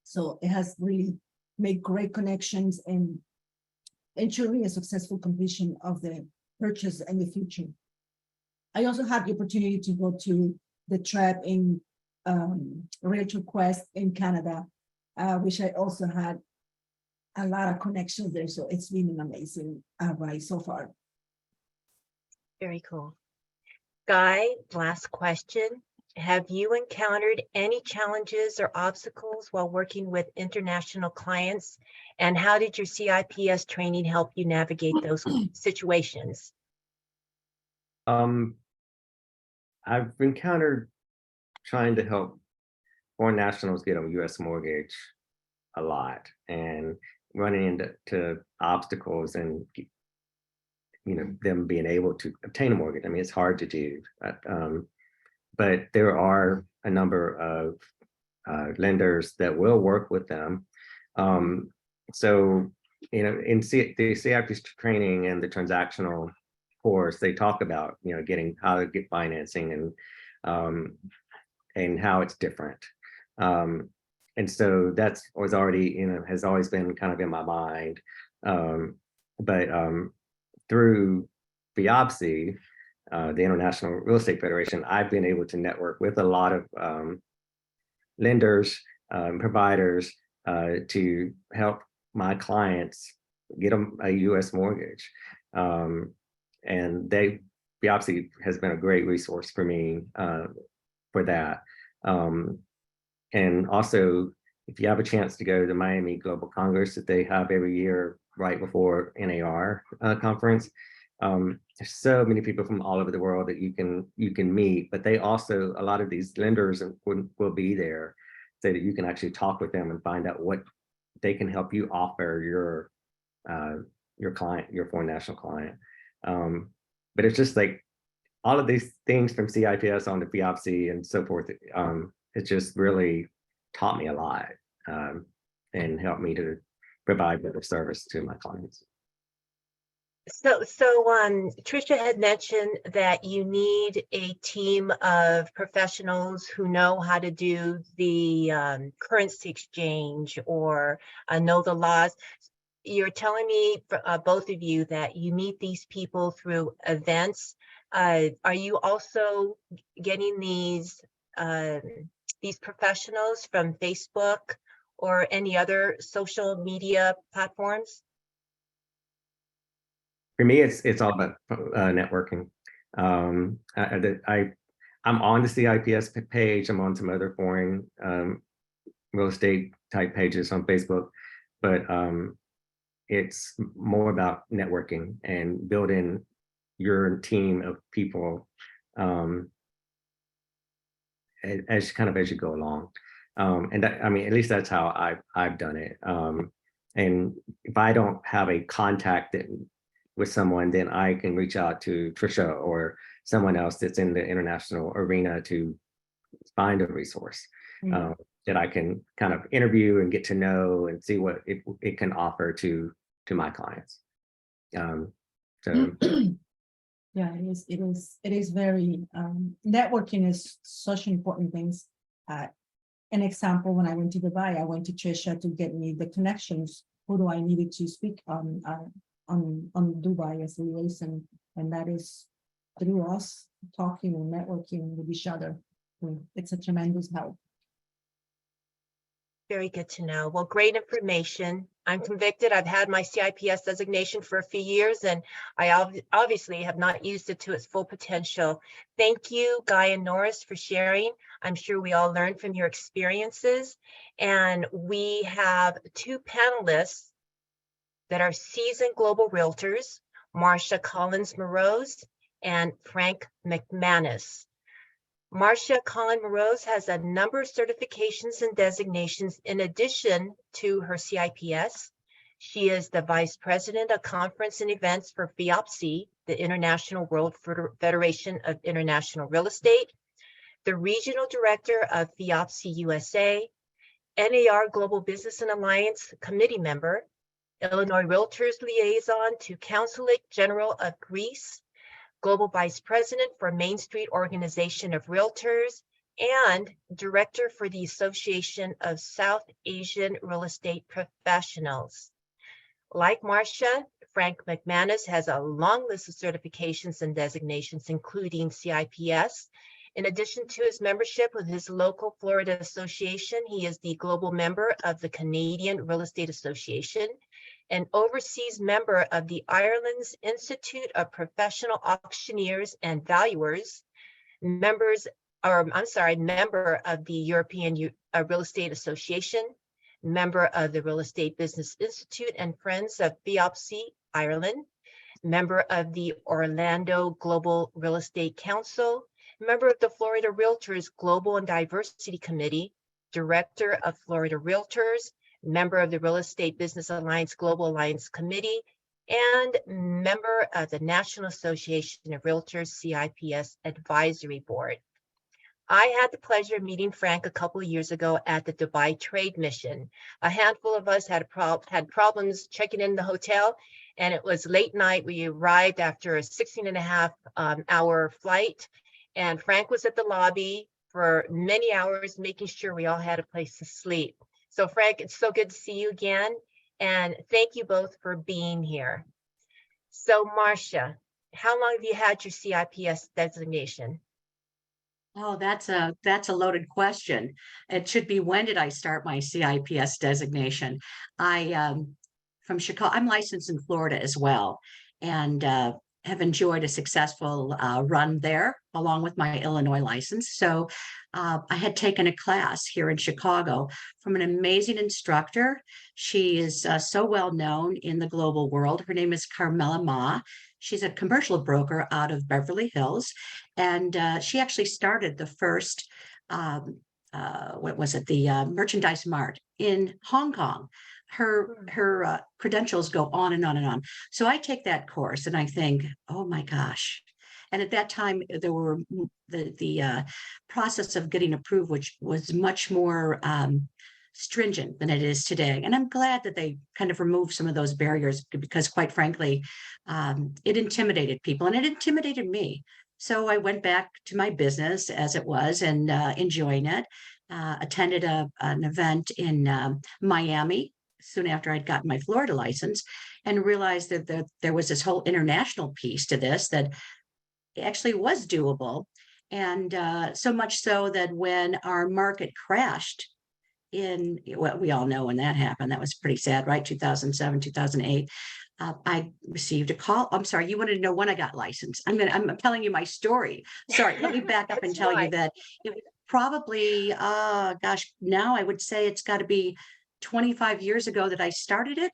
So it has really made great connections and ensuring a successful completion of the purchase in the future. I also had the opportunity to go to the trap in Realtor Quest in Canada, which I also had a lot of connections there. So it's been an amazing ride so far. Very cool. Guy, last question. Have you encountered any challenges or obstacles while working with international clients? And how did your CIPS training help you navigate those situations? I've encountered trying to help foreign nationals get a U.S. mortgage a lot, and running into obstacles and them being able to obtain a mortgage. I mean, it's hard to do, but there are a number of lenders that will work with them. So in the CIPS training and the transactional course, they talk about getting how to get financing and how it's different. And so that's was already has always been kind of in my mind. But through BIOPSI, the International Real Estate Federation, I've been able to network with a lot of lenders, providers to help my clients get a U.S. mortgage. And BIOPSI has been a great resource for me for that. And also, if you have a chance to go to the Miami Global Congress that they have every year right before NAR conference, there's so many people from all over the world that you can meet, but they also, a lot of these lenders will be there so that you can actually talk with them and find out what they can help you offer your client, your foreign national client. But it's just like all of these things from CIPS on to BIOPSI and so forth. It just really taught me a lot and helped me to provide better service to my clients. So Tricia had mentioned that you need a team of professionals who know how to do the currency exchange or know the laws. You're telling me, both of you, that you meet these people through events. Are you also getting these professionals from Facebook or any other social media platforms? For me, it's all about networking. I'm on the CIPS page. I'm on some other foreign real estate type pages on Facebook, but it's more about networking and building your team of people as kind of as you go along. And that, I mean, at least that's how I've done it. And if I don't have a contact with someone, then I can reach out to Trisha or someone else that's in the international arena to find a resource that I can kind of interview and get to know and see what it can offer to my clients. So Yeah, it is very, networking is such important things. An example, when I went to Dubai, I went to Trisha to get me the connections. Who do I needed to speak on Dubai as a liaison, and that is through us talking and networking with each other. It's a tremendous help. Very good to know. Well, great information. I'm convicted. I've had my CIPS designation for a few years, and I obviously have not used it to its full potential. Thank you, Guy and Norris, for sharing. I'm sure we all learned from your experiences. And we have two panelists that are seasoned global realtors, Marcia Collins-Morose and Frank McManus. Marcia Collin-Morose has a number of certifications and designations in addition to her CIPS. She is the Vice President of Conference and Events for FIOPC, the International World Federation of International Real Estate, the Regional Director of FIOPC USA, NAR Global Business and Alliance Committee member, Illinois Realtors Liaison to Consulate General of Greece, Global Vice President for Main Street Organization of Realtors, and Director for the Association of South Asian Real Estate Professionals. Like Marcia, Frank McManus has a long list of certifications and designations, including CIPS. In addition to his membership with his local Florida association, he is the global member of the Canadian Real Estate Association, an overseas member of the Ireland's Institute of Professional Auctioneers and Valuers, member of the European Real Estate Association, member of the Real Estate Business Institute and Friends of FIOPC Ireland, member of the Orlando Global Real Estate Council, member of the Florida Realtors Global and Diversity Committee, director of Florida Realtors, member of the Real Estate Business Alliance Global Alliance Committee, and member of the National Association of Realtors CIPS Advisory Board. I had the pleasure of meeting Frank a couple of years ago at the Dubai Trade Mission. A handful of us had problems checking in the hotel, and it was late night. We arrived after a 16.5-hour flight, and Frank was at the lobby for many hours, making sure we all had a place to sleep. So Frank, it's so good to see you again. And thank you both for being here. So Marcia, how long have you had your CIPS designation? Oh, that's a loaded question. It should be, when did I start my CIPS designation? From Chicago, I'm licensed in Florida as well, and have enjoyed a successful run there along with my Illinois license. So I had taken a class here in Chicago from an amazing instructor. She is so well known in the global world. Her name is Carmela Ma. She's a commercial broker out of Beverly Hills. And she actually started the first, the Merchandise Mart in Hong Kong. Her credentials go on and on and on. So I take that course and I think, oh my gosh. And at that time, there were the process of getting approved, which was much more stringent than it is today. And I'm glad that they kind of removed some of those barriers, because quite frankly, it intimidated people and it intimidated me. So I went back to my business as it was and enjoying it. Attended an event in Miami soon after I'd gotten my Florida license, and realized that there was this whole international piece to this that actually was doable. And so much so that when our market crashed well, we all know when that happened, that was pretty sad, right? 2007, 2008. I received a call. I'm sorry, you wanted to know when I got licensed. I'm telling you my story. Sorry, let me back up and tell you that it was probably, gosh, now I would say it's got to be 25 years ago that I started it.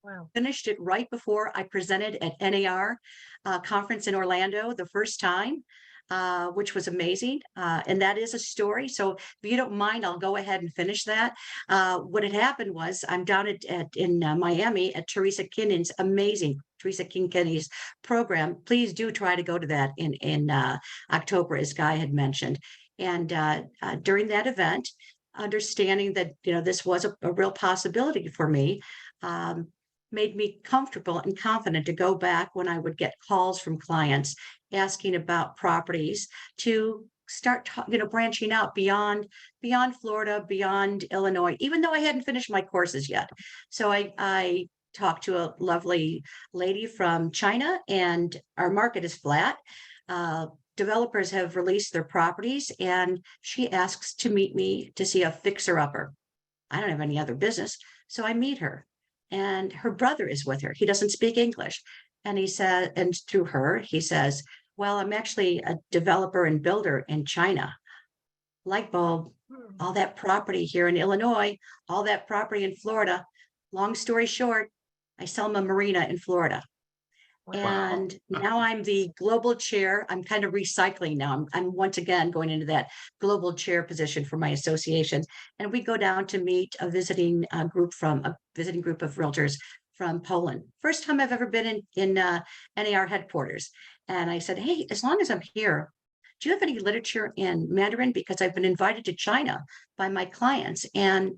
Wow. Finished it right before I presented at NAR conference in Orlando the first time, which was amazing. And that is a story. So if you don't mind, I'll go ahead and finish that. What had happened was I'm down in Miami at Teresa Kinney's program. Please do try to go to that in October, as Guy had mentioned. And during that event, understanding that this was a real possibility for me, made me comfortable and confident to go back when I would get calls from clients asking about properties to start, branching out beyond Florida, beyond Illinois, even though I hadn't finished my courses yet. So I talked to a lovely lady from China, and our market is flat. Developers have released their properties, and she asks to meet me to see a fixer-upper. I don't have any other business, so I meet her. And her brother is with her. He doesn't speak English. And he said, and through her, he says, well, I'm actually a developer and builder in China. Light bulb, all that property here in Illinois, all that property in Florida. Long story short, I sell them a marina in Florida. And now I'm the global chair. I'm kind of recycling now. I'm once again going into that global chair position for my association. And we go down to meet a visiting group of realtors from Poland. First time I've ever been in NAR headquarters. And I said, hey, as long as I'm here, do you have any literature in Mandarin? Because I've been invited to China by my clients. And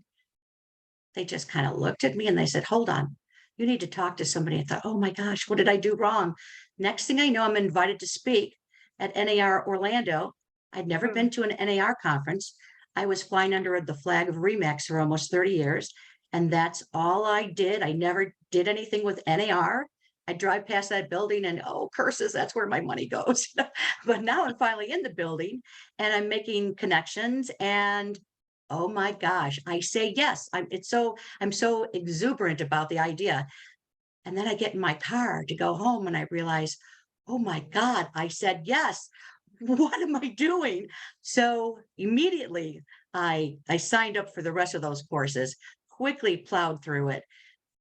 they just kind of looked at me and they said, hold on. You need to talk to somebody. I thought, oh my gosh, what did I do wrong? Next thing I know, I'm invited to speak at NAR Orlando. I'd never been to an NAR conference. I was flying under the flag of RE/MAX for almost 30 years. And that's all I did. I never did anything with NAR. I drive past that building and, oh, curses, that's where my money goes. But now I'm finally in the building and I'm making connections, and oh my gosh, I say yes. I'm so exuberant about the idea. And then I get in my car to go home and I realize, oh my God, I said yes. What am I doing? So immediately I signed up for the rest of those courses, quickly plowed through it,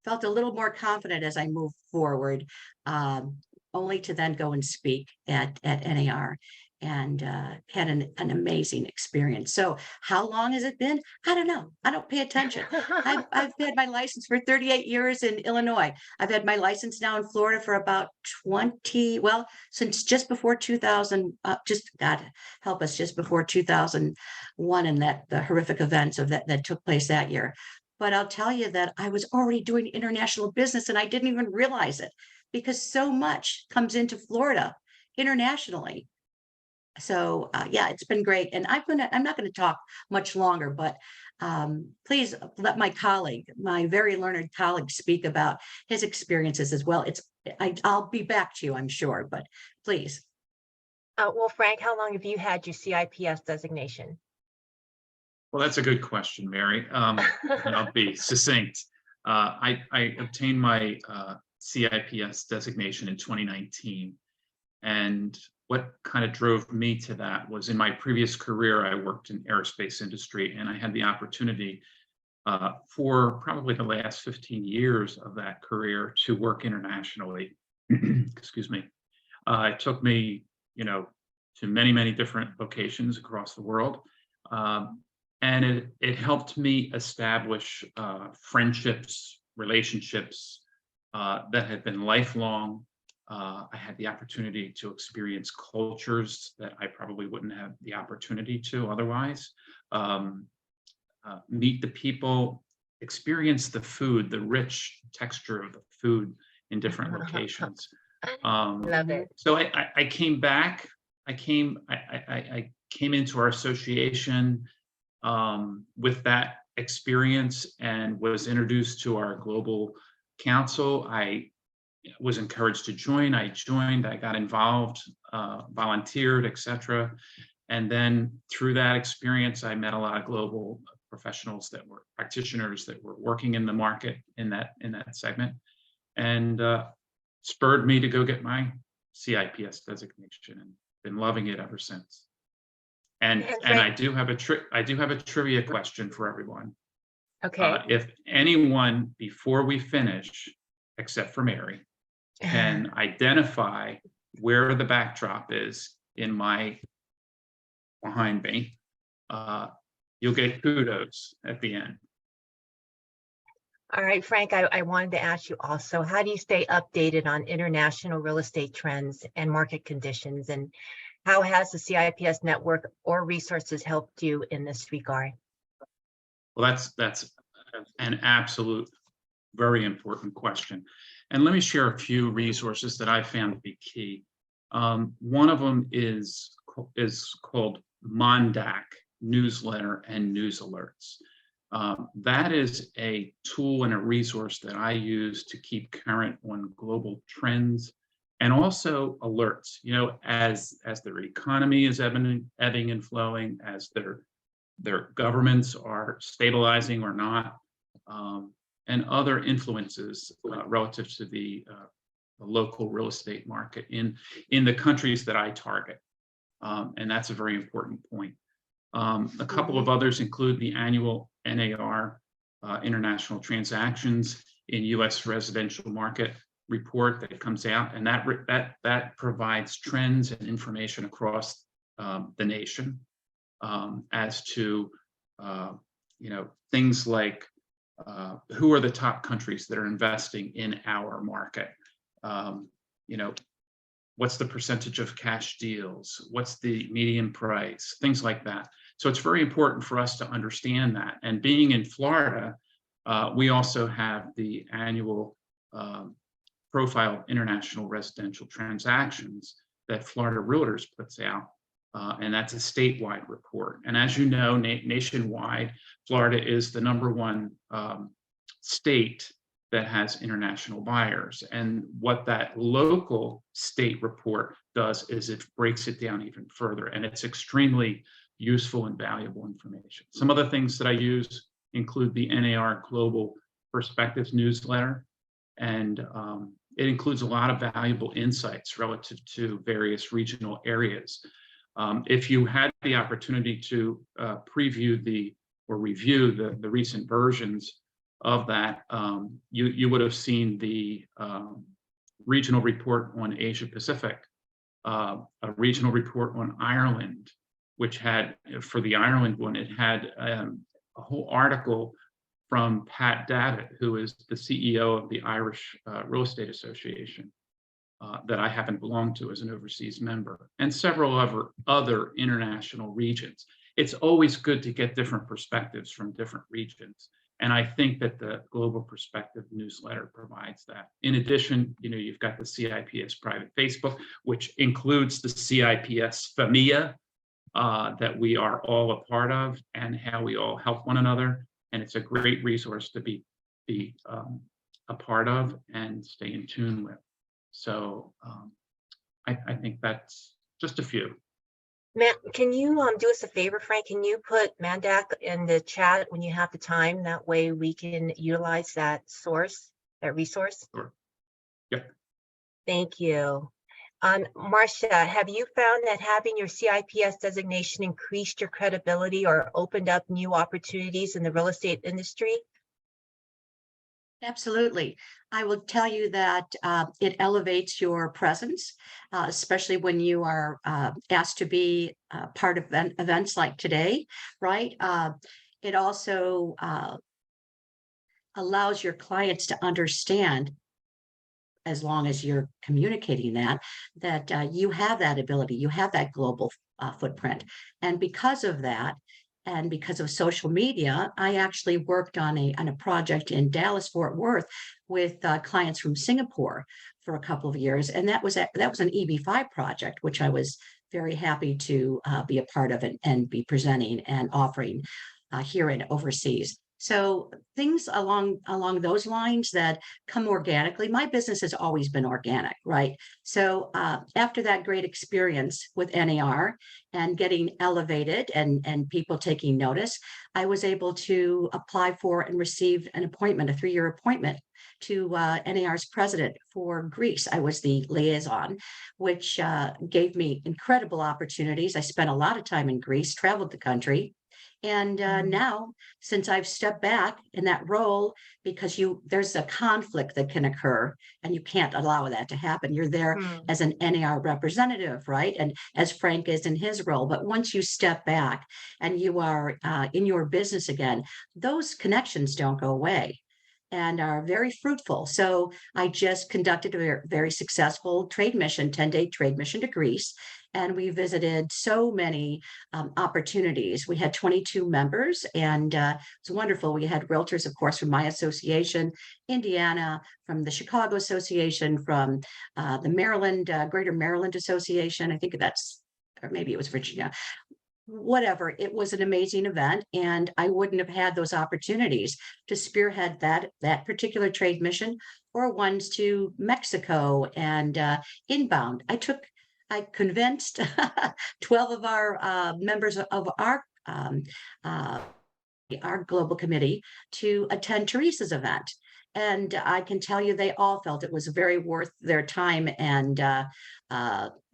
felt a little more confident as I moved forward, only to then go and speak at NAR. And had an amazing experience. So how long has it been? I don't know. I don't pay attention. I've had my license for 38 years in Illinois. I've had my license now in Florida for about 20, well, since just before 2000, just God help us, just before 2001 and the horrific events of that took place that year. But I'll tell you that I was already doing international business and I didn't even realize it, because so much comes into Florida internationally. So yeah, it's been great. And I'm not going to talk much longer, but please let my very learned colleague, speak about his experiences as well. I'll be back to you, I'm sure, but please. Well, Frank, how long have you had your CIPS designation? Well, that's a good question, Mary. And I'll be succinct. I obtained my CIPS designation in 2019. And what kind of drove me to that was, in my previous career, I worked in aerospace industry, and I had the opportunity for probably the last 15 years of that career to work internationally. Excuse me. It took me, to many, many different locations across the world. And it helped me establish friendships, relationships that had been lifelong. I had the opportunity to experience cultures that I probably wouldn't have the opportunity to otherwise. Meet the people, experience the food, the rich texture of the food in different locations. Love it. So I came back. I came into our association with that experience and was introduced to our global council. I was encouraged to join. I joined, I got involved, volunteered, etc. And then through that experience, I met a lot of global professionals that were practitioners that were working in the market in that segment, and spurred me to go get my CIPS designation, and been loving it ever since. And I do have a trivia question for everyone. Okay. If anyone before we finish, except for Mary, can identify where the backdrop is behind me, you'll get kudos at the end. All right, Frank, I wanted to ask you also, how do you stay updated on international real estate trends and market conditions? And how has the CIPS network or resources helped you in this regard? Well, that's an absolute very important question. And let me share a few resources that I found to be key. One of them is called Mondac Newsletter and News Alerts. That is a tool and a resource that I use to keep current on global trends and also alerts, as their economy is ebbing and flowing, as their governments are stabilizing or not, and other influences relative to the local real estate market in the countries that I target. And that's a very important point. A couple of others include the annual NAR international transactions in U.S. residential market report that comes out, and that provides trends and information across the nation as to things like who are the top countries that are investing in our market. What's the percentage of cash deals? What's the median price? Things like that. So it's very important for us to understand that. And being in Florida, we also have the annual profile of international residential transactions that Florida Realtors puts out. And that's a statewide report. And as you know, nationwide, Florida is the #1 state that has international buyers. And what that local state report does is it breaks it down even further. And it's extremely useful and valuable information. Some other things that I use include the NAR Global Perspectives newsletter. And it includes a lot of valuable insights relative to various regional areas. If you had the opportunity to review the recent versions of that, you would have seen the regional report on Asia Pacific, a regional report on Ireland, which had, for the Ireland one, it had a whole article from Pat Davitt, who is the CEO of the Irish Real Estate Association, that I happen to belong to as an overseas member, and several other international regions. It's always good to get different perspectives from different regions. And I think that the Global Perspective newsletter provides that. In addition, you've got the CIPS private Facebook, which includes the CIPS familia that we are all a part of and how we all help one another. And it's a great resource to be a part of and stay in tune with. So I think that's just a few. Matt, can you do us a favor, Frank? Can you put Mandak in the chat when you have the time? That way we can utilize that resource. Sure. Yep. Thank you. Marcia, have you found that having your CIPS designation increased your credibility or opened up new opportunities in the real estate industry? Absolutely. I will tell you that it elevates your presence, especially when you are asked to be part of events like today, right? It also allows your clients to understand, as long as you're communicating that you have that ability, you have that global footprint. And because of that, and because of social media, I actually worked on a project in Dallas, Fort Worth with clients from Singapore for a couple of years. And that was an EB5 project, which I was very happy to be a part of and be presenting and offering here and overseas. So things along those lines that come organically. My business has always been organic, right? So after that great experience with NAR and getting elevated and people taking notice, I was able to apply for and receive an appointment, a 3-year appointment to NAR's president for Greece. I was the liaison, which gave me incredible opportunities. I spent a lot of time in Greece, traveled the country, And now, since I've stepped back in that role, because there's a conflict that can occur and you can't allow that to happen. You're there Hmm. as an NAR representative, right? And as Frank is in his role. But once you step back and you are in your business again, those connections don't go away and are very fruitful. So I just conducted a very successful trade mission, 10-day trade mission to Greece. And we visited so many opportunities. We had 22 members, and it's wonderful. We had realtors, of course, from my association, Indiana, from the Chicago Association, from the Maryland, Greater Maryland Association. I think that's, or maybe it was Virginia. Whatever, it was an amazing event, and I wouldn't have had those opportunities to spearhead that particular trade mission, or ones to Mexico and inbound. I convinced 12 of our members of our global committee to attend Teresa's event. And I can tell you, they all felt it was very worth their time and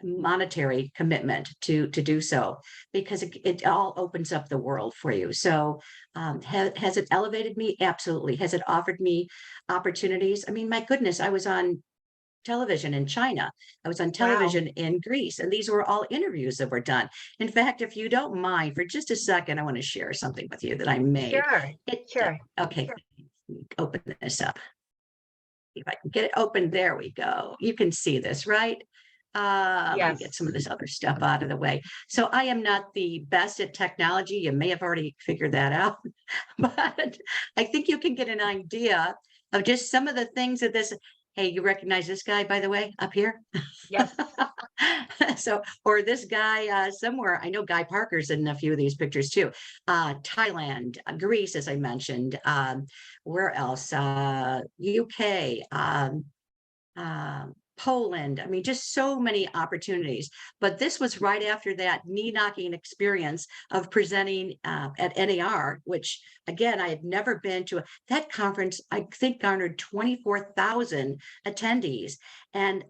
monetary commitment to do so, because it all opens up the world for you. So has it elevated me? Absolutely. Has it offered me opportunities? I mean, my goodness, I was on television in China. I was on television in Greece, and these were all interviews that were done. In fact, if you don't mind, for just a second, I want to share something with you that I made. Sure, sure. Okay, open this up. If I can get it open, there we go. You can see this, right? Let me Yes. get some of this other stuff out of the way. So I am not the best at technology. You may have already figured that out, but I think you can get an idea of just some of the things that this. Hey, you recognize this guy, by the way, up here? Yes. So, or this guy somewhere, I know Guy Parker's in a few of these pictures too. Thailand, Greece, as I mentioned, where else? UK, Poland. I mean, just so many opportunities. But this was right after that knee-knocking experience of presenting at NAR, which again, I had never been to. That conference, I think, garnered 24,000 attendees. And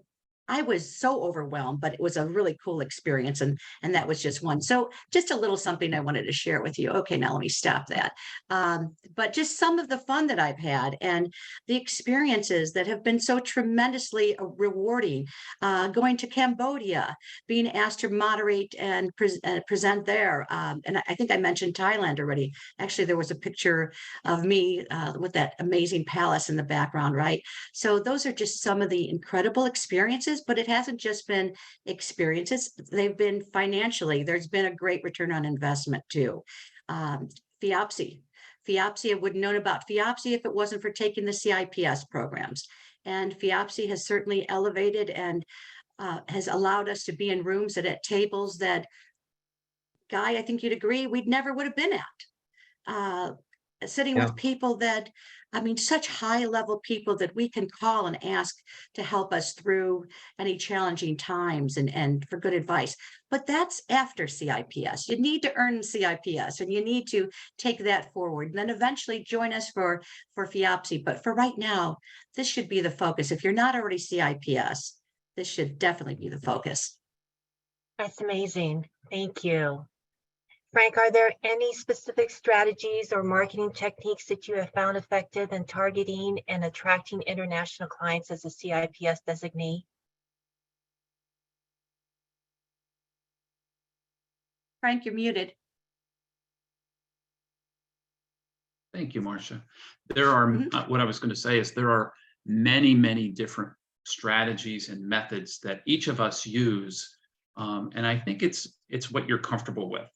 I was so overwhelmed, but it was a really cool experience. And that was just one. So just a little something I wanted to share with you. Okay, now let me stop that. But just some of the fun that I've had and the experiences that have been so tremendously rewarding. Going to Cambodia, being asked to moderate and present there. And I think I mentioned Thailand already. Actually, there was a picture of me with that amazing palace in the background, right? So those are just some of the incredible experiences, but it hasn't just been experiences. They've been financially, there's been a great return on investment too. FIAPSI, I wouldn't known about FIAPSI if it wasn't for taking the CIPS programs. And FIAPSI has certainly elevated and has allowed us to be in rooms and at tables that, Guy, I think you'd agree, we'd never would have been at. Sitting Yeah. with people that, I mean, such high level people that we can call and ask to help us through any challenging times and for good advice. But that's after CIPS. You need to earn CIPS and you need to take that forward and then eventually join us for FIAPSI. But for right now, this should be the focus. If you're not already CIPS, this should definitely be the focus. That's amazing. Thank you. Frank, are there any specific strategies or marketing techniques that you have found effective in targeting and attracting international clients as a CIPS designee? Frank, you're muted. Thank you, Marcia. There are, what I was going to say is there are many, many different strategies and methods that each of us use. And I think it's what you're comfortable with.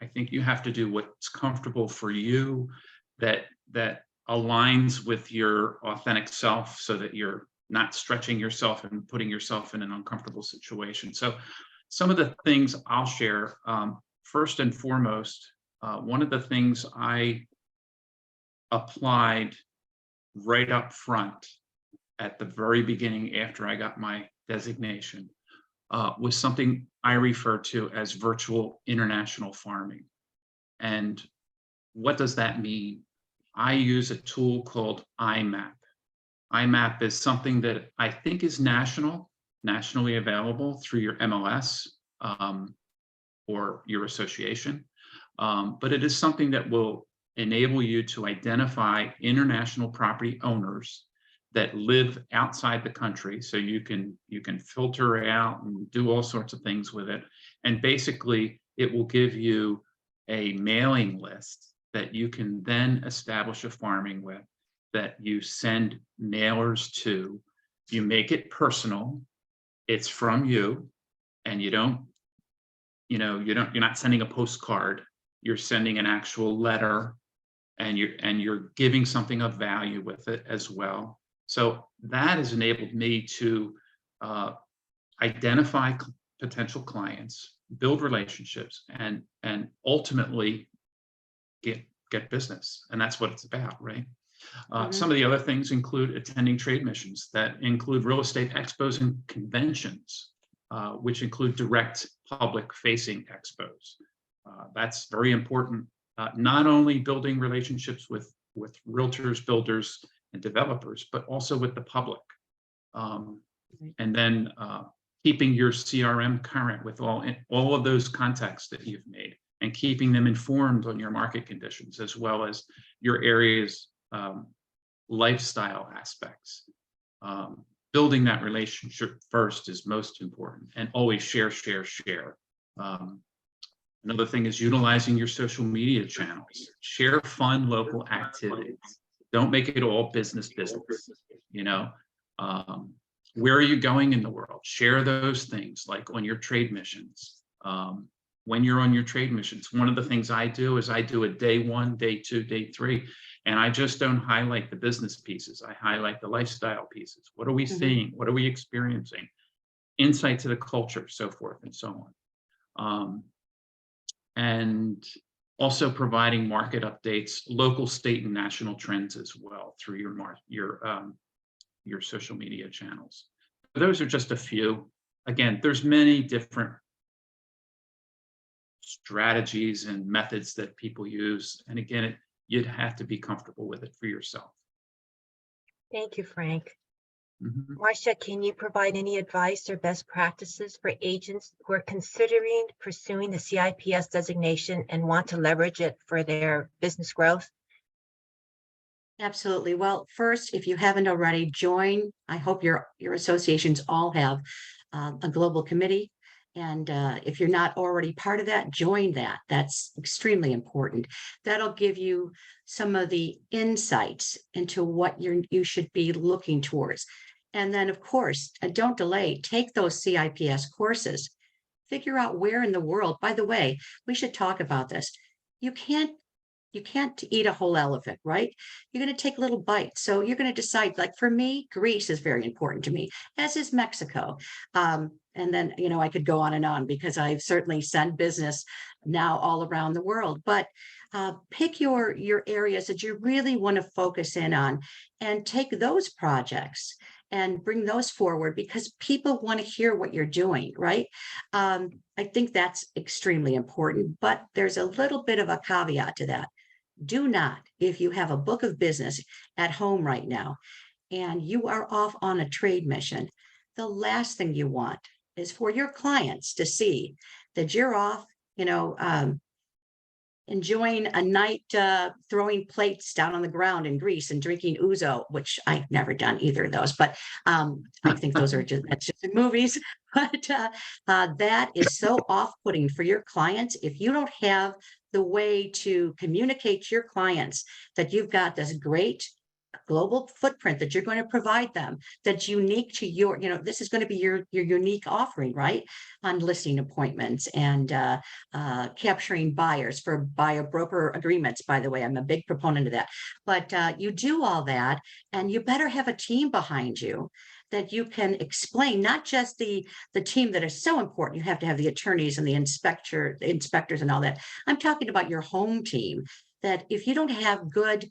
I think you have to do what's comfortable for you, that aligns with your authentic self, so that you're not stretching yourself and putting yourself in an uncomfortable situation. So some of the things I'll share, first and foremost, one of the things I applied right up front at the very beginning after I got my designation was something I refer to as virtual international farming. And what does that mean? I use a tool called IMAP. IMAP is something that I think is nationally available through your MLS or your association. But it is something that will enable you to identify international property owners that live outside the country. So you can filter out and do all sorts of things with it. And basically it will give you a mailing list that you can then establish a farming with, that you send mailers to. You make it personal. It's from you, and you're not sending a postcard. You're sending an actual letter, and you're giving something of value with it as well. So that has enabled me to identify potential clients, build relationships, and ultimately get business. And that's what it's about, right? Some of the other things include attending trade missions that include real estate expos and conventions, which include direct public facing expos. That's very important. Not only building relationships with realtors, builders, and developers, but also with the public. And then keeping your CRM current with all of those contacts that you've made, and keeping them informed on your market conditions, as well as your area's lifestyle aspects. Building that relationship first is most important, and always share. Another thing is utilizing your social media channels. Share fun local activities. Don't make it all business. Where are you going in the world? Share those things, like on your trade missions. When you're on your trade missions, one of the things I do is I do a day 1, day 2, day 3, and I just don't highlight the business pieces. I highlight the lifestyle pieces. What are we seeing? What are we experiencing? Insight to the culture, so forth and so on. And also providing market updates, local, state, and national trends as well through your social media channels. Those are just a few. Again, there's many different strategies and methods that people use. And again, you'd have to be comfortable with it for yourself. Thank you, Frank. Marcia, can you provide any advice or best practices for agents who are considering pursuing the CIPS designation and want to leverage it for their business growth? Absolutely. Well, first, if you haven't already, join. I hope your associations all have a global committee. And if you're not already part of that, join that. That's extremely important. That'll give you some of the insights into what you should be looking towards. And then, of course, don't delay. Take those CIPS courses. Figure out where in the world. By the way, we should talk about this. You can't eat a whole elephant, right? You're going to take little bites. So you're going to decide, like for me, Greece is very important to me, as is Mexico. And then, I could go on and on, because I've certainly sent business now all around the world. But pick your areas that you really want to focus in on, and take those projects and bring those forward, because people want to hear what you're doing, right? I think that's extremely important, but there's a little bit of a caveat to that. Do not, if you have a book of business at home right now and you are off on a trade mission, the last thing you want is for your clients to see that you're off, enjoying a night throwing plates down on the ground in Greece and drinking ouzo, which I've never done either of those, but I think that's just in movies. But that is so off-putting for your clients if you don't have the way to communicate to your clients that you've got this great global footprint that you're going to provide them, that's unique to your, this is going to be your unique offering, right? On listing appointments and capturing buyers for buyer broker agreements. By the way, I'm a big proponent of that. But you do all that, and you better have a team behind you that you can explain, not just the team that is so important. You have to have the attorneys and the inspectors and all that. I'm talking about your home team, that if you don't have a good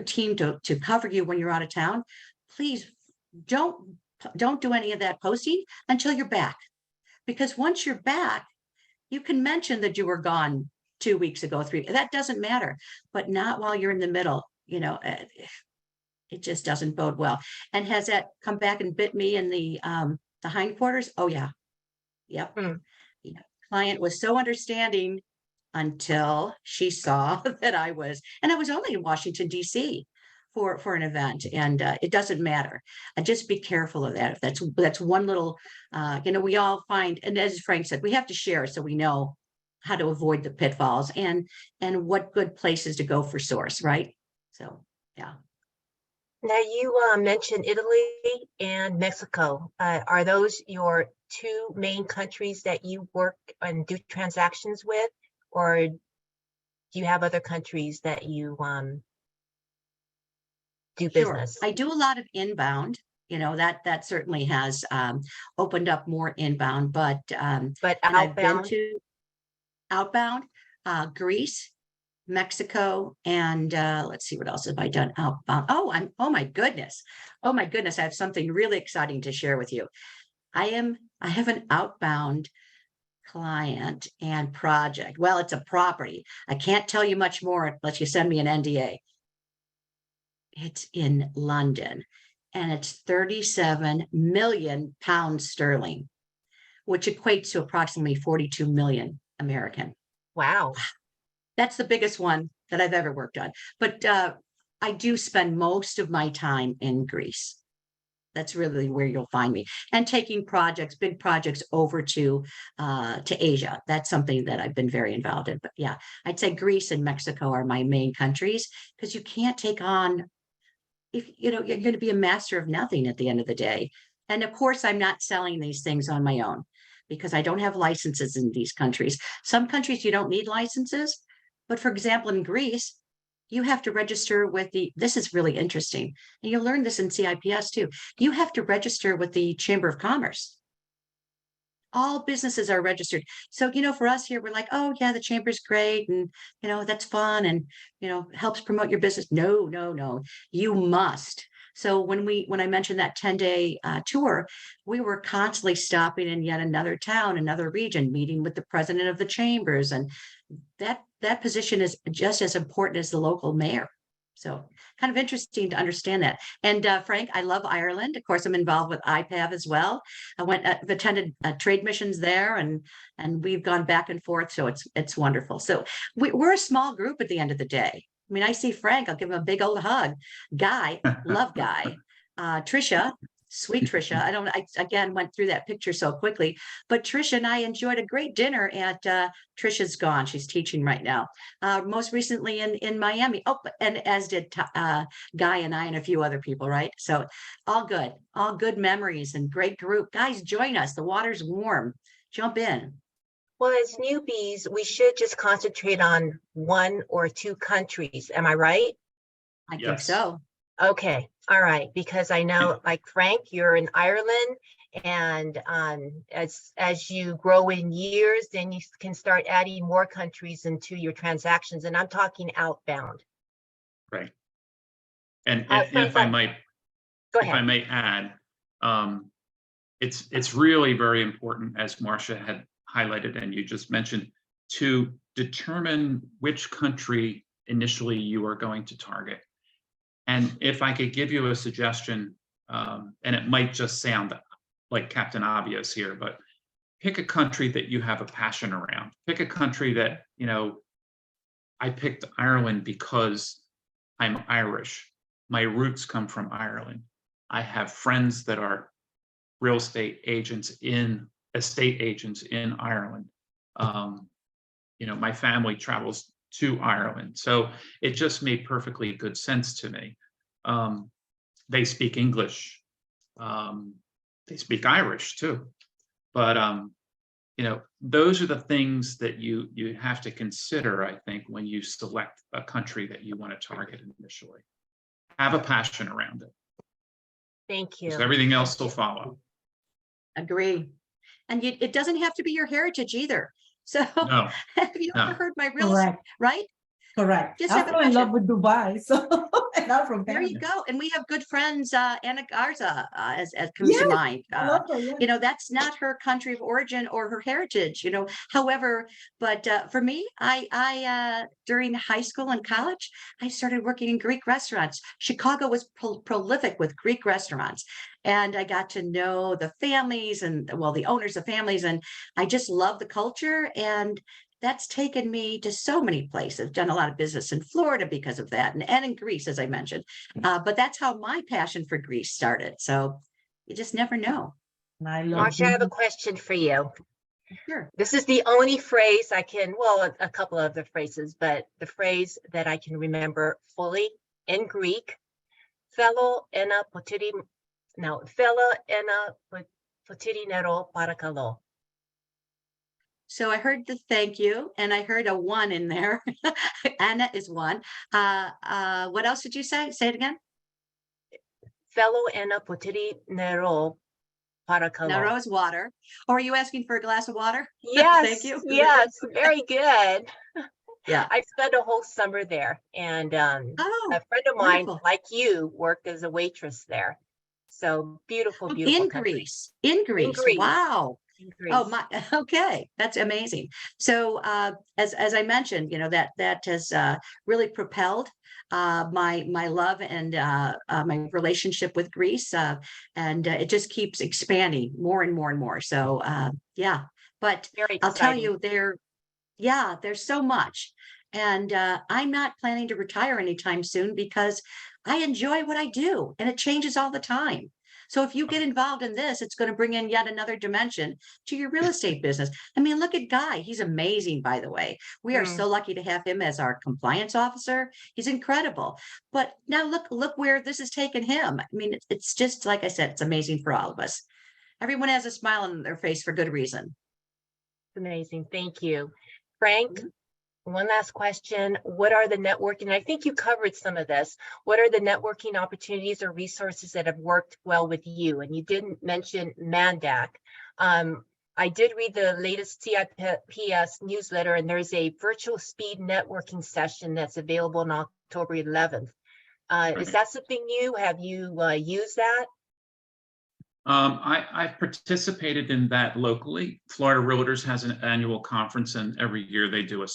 team to cover you when you're out of town, please don't do any of that posting until you're back. Because once you're back, you can mention that you were gone 2 weeks ago, 3, that doesn't matter, but not while you're in the middle. It just doesn't bode well. And has that come back and bit me in the hindquarters? Oh yeah. Yep. Client was so understanding until she saw that I was only in Washington, DC for an event, and it doesn't matter. Just be careful of that. If that's one little, we all find, and as Frank said, we have to share so we know how to avoid the pitfalls and what good places to go for source, right? So, yeah. Now you mentioned Italy and Mexico. Are those your two main countries that you work and do transactions with, or do you have other countries that you do Sure. business? I do a lot of inbound, that certainly has opened up more inbound, but But and I've been outbound? to outbound, Greece, Mexico, and let's see, what else have I done outbound? Oh my goodness. Oh my goodness. I have something really exciting to share with you. I have an outbound client and project. Well, it's a property. I can't tell you much more unless you send me an NDA. It's in London, and it's 37 million pounds sterling, which equates to approximately 42 million American. Wow. That's the biggest one that I've ever worked on. But I do spend most of my time in Greece. That's really where you'll find me, and taking projects, big projects, over to Asia. That's something that I've been very involved in. But yeah, I'd say Greece and Mexico are my main countries, because you can't take on, if you're going to be a master of nothing at the end of the day. And of course, I'm not selling these things on my own, because I don't have licenses in these countries. Some countries you don't need licenses, but for example, in Greece, you have to register with this is really interesting, and you'll learn this in CIPS too. You have to register with the Chamber of Commerce. All businesses are registered. So, for us here, we're like, oh yeah, the chamber's great, and that's fun, and helps promote your business. No, you must. So when I mentioned that 10-day tour, we were constantly stopping in yet another town, another region, meeting with the president of the chambers, and that position is just as important as the local mayor. So kind of interesting to understand that. And Frank, I love Ireland. Of course, I'm involved with IPAV as well. I've attended trade missions there, and we've gone back and forth. So it's wonderful. So we're a small group at the end of the day. I mean, I see Frank, I'll give him a big old hug. Guy, love Guy. Trisha, sweet Trisha. I again went through that picture so quickly, but Trisha and I enjoyed a great dinner at Trisha's gone. She's teaching right now. Most recently in Miami. Oh, and as did Guy and I and a few other people, right? So all good memories and great group. Guys, join us. The water's warm. Jump in. Well, as newbies, we should just concentrate on one or two countries. Am I right? I think Yes. so. Okay. All right. Because I know, like Frank, you're in Ireland, and as you grow in years, then you can start adding more countries into your transactions. And I'm talking outbound. Right. And Frank, if I might, go if I ahead. may add, it's really very important, as Marcia had highlighted and you just mentioned, to determine which country initially you are going to target. And if I could give you a suggestion, and it might just sound like Captain Obvious here, but pick a country that you have a passion around. Pick a country that, I picked Ireland because I'm Irish. My roots come from Ireland. I have friends that are real estate agents in Ireland. My family travels to Ireland. So it just made perfectly good sense to me. They speak English. They speak Irish too. But those are the things that you have to consider, I think, when you select a country that you want to target initially. Have a passion around it. Thank you. So everything else will follow. Agree. And it doesn't have to be your heritage either. So No, have you ever no. heard my real estate, Correct, right? correct. Just I have a fell in love passion. with Dubai, so and I'm from There you Canada. go. And we have good friends, Anna Garza, as comes to Yes, mind. I love her, yeah. That's not her country of origin or her heritage, however, but for me, I during high school and college, I started working in Greek restaurants. Chicago was prolific with Greek restaurants. And I got to know the families and, well, the owners of families. And I just love the culture. And that's taken me to so many places. Done a lot of business in Florida because of that, and in Greece, as I mentioned. But that's how my passion for Greece started. So you just never know. And I love. Mm-hmm. Mm-hmm. Marsha, I have a question for you. Sure. This is the only phrase I can, well, a couple of the phrases, but the phrase that I can remember fully in Greek, fellow ena potiri, no, fellow ena potiri nero parakalo. So I heard the thank you, and I heard a one in there. Anna is one. What else did you say? Say it again. Fellow ena potiri nero parakalo. Now, rose water. Or are you asking for a glass of water? Yes, Thank you. yes, very good. Yeah. I spent a whole summer there, and Oh, a friend of mine, wonderful. like you, worked as a waitress there. So beautiful, beautiful In country. Greece. In Greece. Greece. Wow. In Greece. Oh my, okay, that's amazing. So as I mentioned, that has really propelled my love and my relationship with Greece, and it just keeps expanding more and more and more. So yeah, but Very I'll tell exciting. you, there's so much, and I'm not planning to retire anytime soon because I enjoy what I do, and it changes all the time. So if you get involved in this, it's going to bring in yet another dimension to your real estate business. I mean, look at Guy. He's amazing, by the way. We are so lucky to have him as our compliance officer. He's incredible. But now look where this has taken him. I mean, it's just, like I said, it's amazing for all of us. Everyone has a smile on their face for good reason. Amazing. Thank you. Frank, one last question. What are the networking? I think you covered some of this. What are the networking opportunities or resources that have worked well with you? And you didn't mention Mandak. I did read the latest CIPS newsletter, and there's a virtual speed networking session that's available on October 11th. Is that something new? Have you used that? I've participated in that locally. Florida Realtors has an annual conference, and every year they do a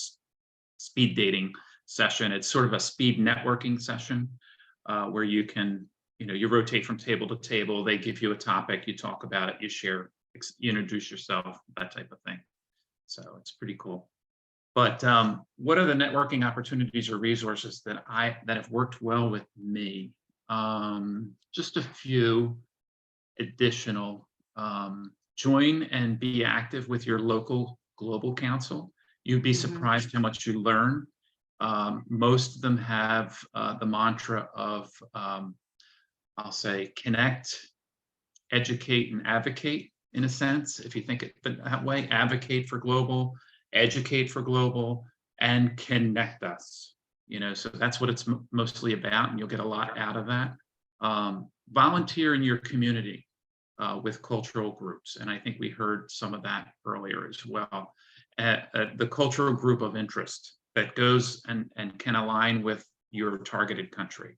speed dating session. It's sort of a speed networking session where you can, you rotate from table to table. They give you a topic, you talk about it, you share, you introduce yourself, that type of thing. So it's pretty cool. But what are the networking opportunities or resources that have worked well with me? Just a few additional. Join and be active with your local global council. You'd be surprised how much you learn. Most of them have the mantra of, I'll say, connect, educate, and advocate, in a sense. If you think it that way, advocate for global, educate for global, and connect us. So that's what it's mostly about, and you'll get a lot out of that. Volunteer in your community with cultural groups, and I think we heard some of that earlier as well. The cultural group of interest that goes and can align with your targeted country.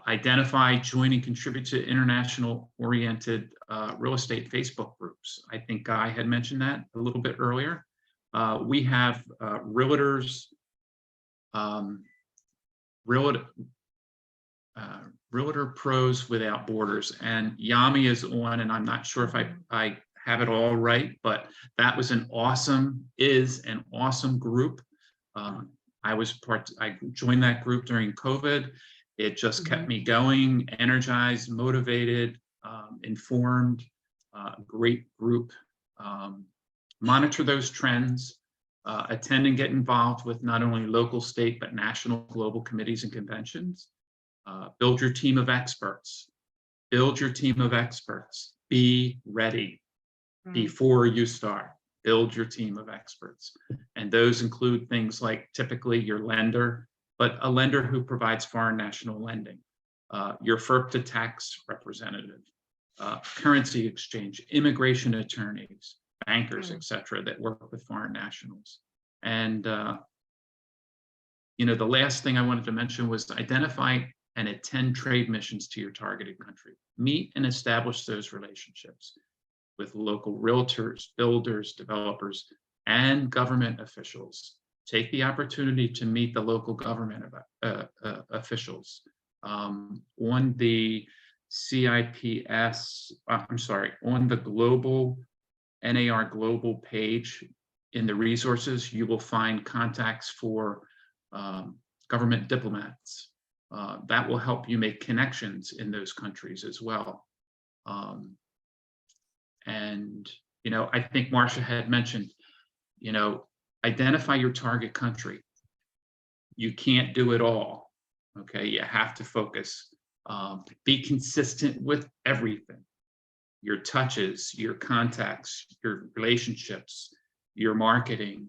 Identify, join, and contribute to international-oriented real estate Facebook groups. I think Guy had mentioned that a little bit earlier. We have realtors, Realtor Pros Without Borders, and Yami is on, and I'm not sure if I have it all right, but that was an awesome group. I joined that group during COVID. It just kept me going, energized, motivated, informed, great group. Monitor those trends, attend and get involved with not only local, state, but national, global committees and conventions. Build your team of experts. Build your team of experts. Be ready before you start. Build your team of experts. And those include things like typically your lender, but a lender who provides foreign national lending, your FERPTA tax representative, currency exchange, immigration attorneys, bankers, etc., that work with foreign nationals. And the last thing I wanted to mention was identify and attend trade missions to your targeted country. Meet and establish those relationships with local realtors, builders, developers, and government officials. Take the opportunity to meet the local government officials. On the CIPS, on the global NAR Global page in the resources, you will find contacts for government diplomats. That will help you make connections in those countries as well. And, you know, I think Marcia had mentioned, you know, identify your target country. You can't do it all. Okay, you have to focus. Be consistent with everything. Your touches, your contacts, your relationships, your marketing,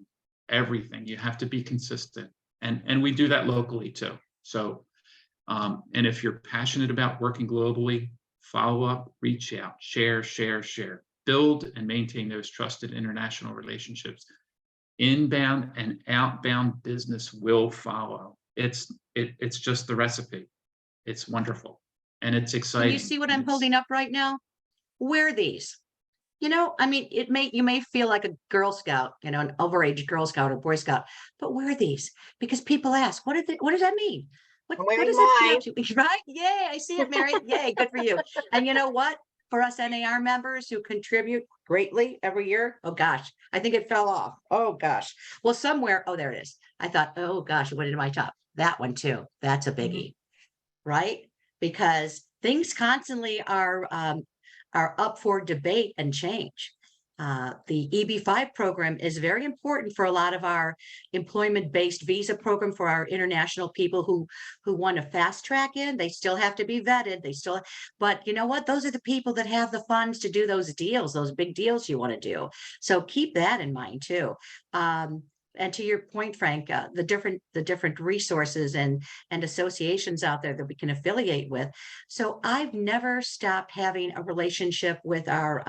everything. You have to be consistent. And we do that locally too. So, and if you're passionate about working globally, follow up, reach out, share. Build and maintain those trusted international relationships. Inbound and outbound business will follow. It's just the recipe. It's wonderful and it's Can exciting. you see what I'm It's- holding up right now? Wear these. You know, I mean, you may feel like a Girl Scout, you know, an overage Girl Scout or Boy Scout, but wear these because people ask, what does that mean? What wearing does that mine. connect to? Right? Yay, I see it, Mary. Yay, good for you. And you know what? For us NAR members who contribute greatly every year, oh gosh, I think it fell off. Oh gosh. Well, somewhere, oh, there it is. I thought, oh gosh, it went into my top. That one too. That's a biggie, right? Because things constantly are up for debate and change. The EB-5 program is very important for a lot of our employment-based visa program for our international people who want to fast track in. They still have to be vetted. But you know what? Those are the people that have the funds to do those deals, those big deals you want to do. So keep that in mind too. And to your point, Frank, the different resources and associations out there that we can affiliate with. So I've never stopped having a relationship with our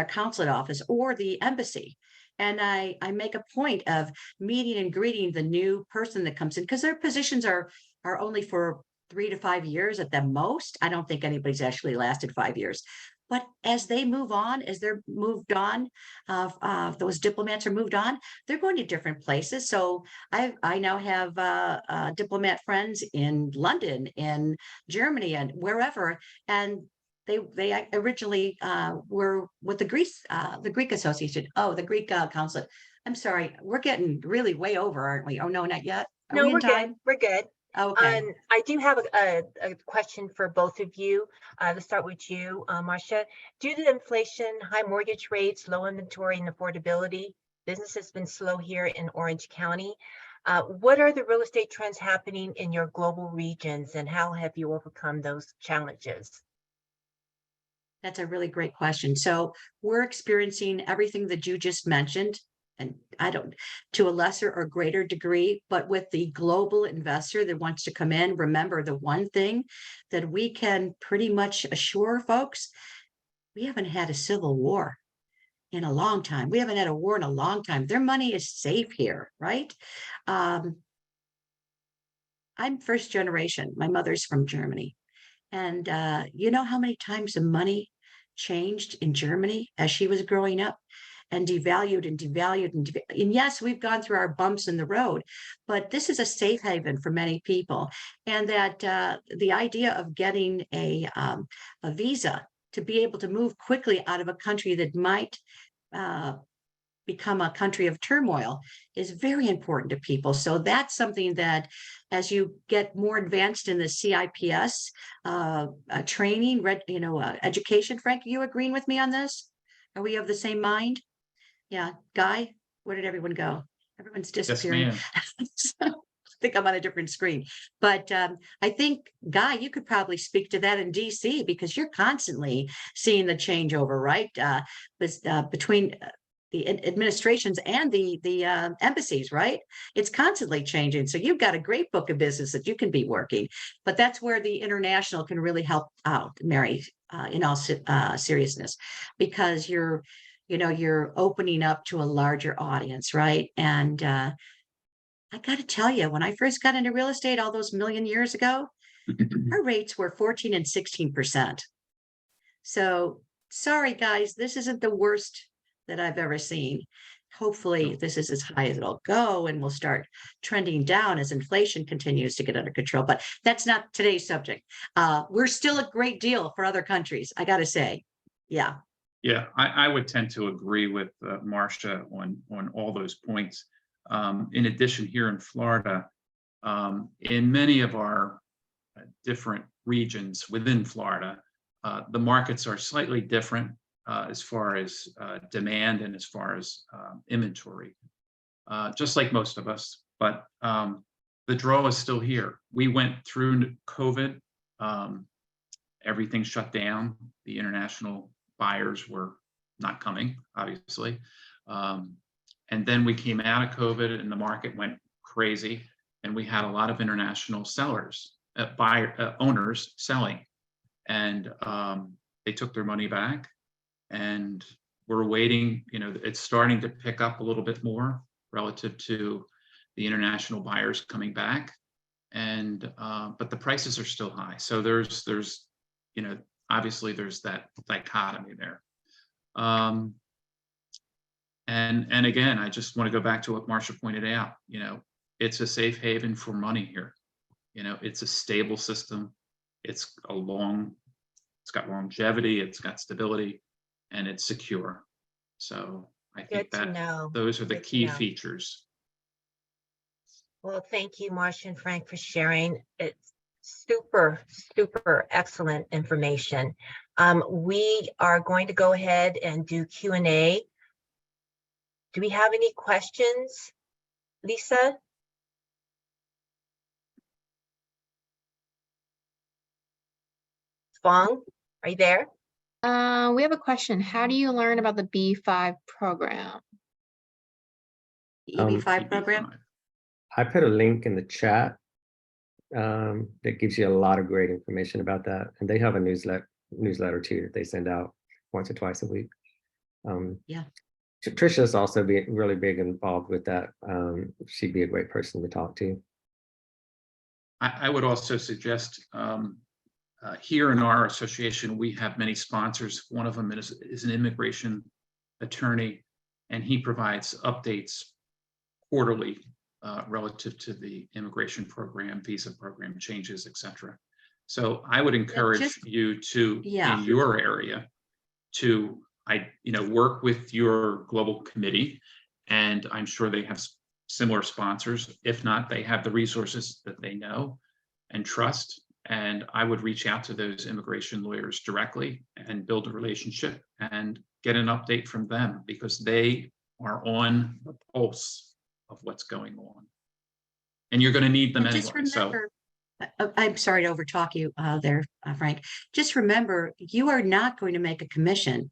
consulate office or the embassy. And I make a point of meeting and greeting the new person that comes in because their positions are only for 3 to 5 years at the most. I don't think anybody's actually lasted 5 years. But as they move on, as they're moved on, those diplomats are moved on, they're going to different places. So I now have diplomat friends in London, in Germany, and wherever. And they originally were with the Greek Association. Oh, the Greek consulate. I'm sorry, we're getting really way over, aren't we? Oh no, not yet. Are No, we in we're time? good. We're good. Okay. I do have a question for both of you. Let's start with you, Marcia. Due to inflation, high mortgage rates, low inventory and affordability, business has been slow here in Orange County. What are the real estate trends happening in your global regions and how have you overcome those challenges? That's a really great question. So we're experiencing everything that you just mentioned, and to a lesser or greater degree, but with the global investor that wants to come in, remember the one thing that we can pretty much assure folks, we haven't had a civil war in a long time. We haven't had a war in a long time. Their money is safe here, right? I'm first generation. My mother's from Germany. And you know how many times the money changed in Germany as she was growing up and devalued and devalued and yes, we've gone through our bumps in the road, but this is a safe haven for many people. And that the idea of getting a visa to be able to move quickly out of a country that might become a country of turmoil is very important to people. So that's something that as you get more advanced in the CIPS training, education, Frank, are you agreeing with me on this? Are we of the same mind? Yeah. Guy, where did everyone go? Everyone's disappearing. Yes, I think I'm on a different screen. But I think, Guy, you could probably speak to that in DC because you're constantly seeing the changeover, right? Between the administrations and the embassies, right? It's constantly changing. So you've got a great book of business that you can be working, but that's where the international can really help out, Mary, in all seriousness, because you're opening up to a larger audience, right? And I got to tell you, when I first got into real estate all those million years ago, our rates were 14 and 16%. So sorry, guys, this isn't the worst that I've ever seen. Hopefully this is as high as it'll go and we'll start trending down as inflation continues to get under control. But that's not today's subject. We're still a great deal for other countries, I got to say. Yeah. Yeah, I would tend to agree with Marcia on all those points. In addition, here in Florida, in many of our different regions within Florida, the markets are slightly different as far as demand and as far as inventory, just like most of us. But the draw is still here. We went through COVID. Everything shut down. The international buyers were not coming, obviously. And then we came out of COVID and the market went crazy. And we had a lot of international sellers, owners selling. And they took their money back. And we're waiting, it's starting to pick up a little bit more relative to the international buyers coming back. And but the prices are still high. So there's obviously there's that dichotomy there. And again, I just want to go back to what Marcia pointed out. It's a safe haven for money here. It's a stable system. It's got longevity, it's got stability, and it's secure. So I think Good to know. those are the Good to key know. features. Well, thank you, Marcia and Frank, for sharing. It's super, super excellent information. We are going to go ahead and do Q&A. Do we have any questions, Lisa? Fong, are you there? We have a question. How do you learn about the B5 program? EB5 program? EB5. I put a link in the chat that gives you a lot of great information about that. And they have a newsletter too that they send out once or twice a week. Yeah. Trisha's also really big involved with that. She'd be a great person to talk to. I would also suggest here in our association, we have many sponsors. One of them is an immigration attorney, and he provides updates quarterly relative to the immigration program, visa program changes, etc. So I would encourage you to, in your area, to work with your global committee, and I'm sure they have similar sponsors. If not, they have the resources that they know and trust. And I would reach out to those immigration lawyers directly and build a relationship and get an update from them, because they are on the pulse of what's going on. And you're going to need them And anyway. just remember, I'm sorry to overtalk you there, Frank. Just remember, you are not going to make a commission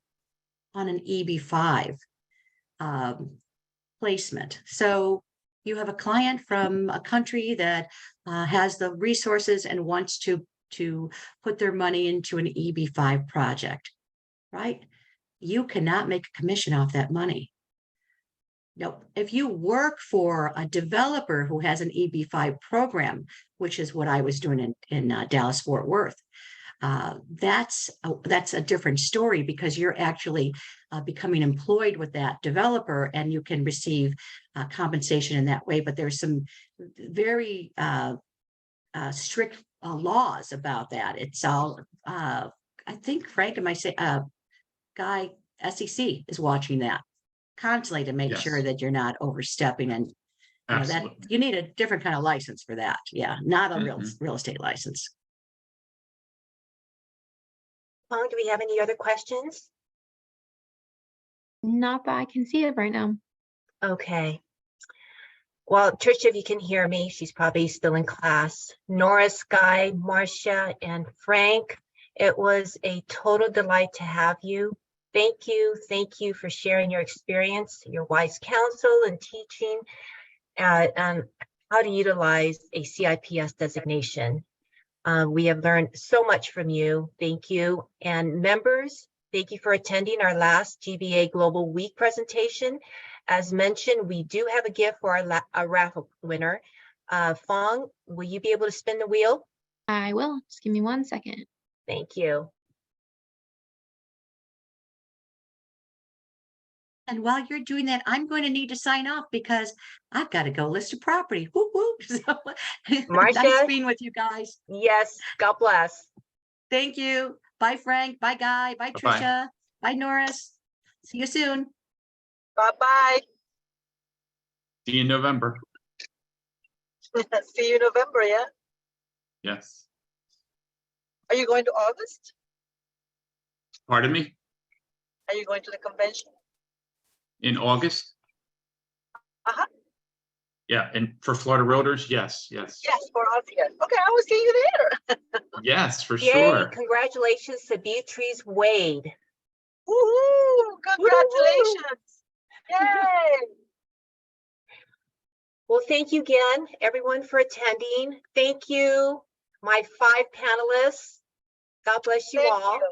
on an EB5 placement. So you have a client from a country that has the resources and wants to put their money into an EB5 project, right? You cannot make a commission off that money. No, if you work for a developer who has an EB5 program, which is what I was doing in Dallas, Fort Worth, that's a different story, because you're actually becoming employed with that developer and you can receive compensation in that way. But there's some very strict laws about that. It's all, I think, Frank, am I say, Guy, SEC is watching that constantly to make sure that you're not overstepping, and that you need a different kind of license for that. Yeah, not a real estate license. Fong, do we have any other questions? Not that I can see it right now. Okay. Well, Trisha, if you can hear me, she's probably still in class. Norris, Guy, Marcia, and Frank, it was a total delight to have you. Thank you for sharing your experience, your wise counsel, and teaching on how to utilize a CIPS designation. We have learned so much from you. Thank you. And members, thank you for attending our last GBA Global Week presentation. As mentioned, we do have a gift for our raffle winner. Fong, will you be able to spin the wheel? I will. Just give me 1 second. Thank you. And while you're doing that, I'm going to need to sign off because I've got to go list a property. Whoop, whoop. So, Marcia? nice being with you guys. Yes, God bless. Thank you. Bye, Frank. Bye, Guy. Bye, Bye-bye. Trisha. Bye, Norris. See you soon. Bye-bye. See you in November. See you in November, yeah? Yes. Are you going to August? Pardon me? Are you going to the convention? In August? Uh-huh. Yeah, and for Florida Realtors, yes, yes. Yes, for us, yes. Okay, I will see you there. Yes, for Yay, sure. congratulations to Beatrice Wade. Woo-hoo, congratulations. Yay. Well, thank you again, everyone, for attending. Thank you, my 5 panelists. God bless you Thank all. you.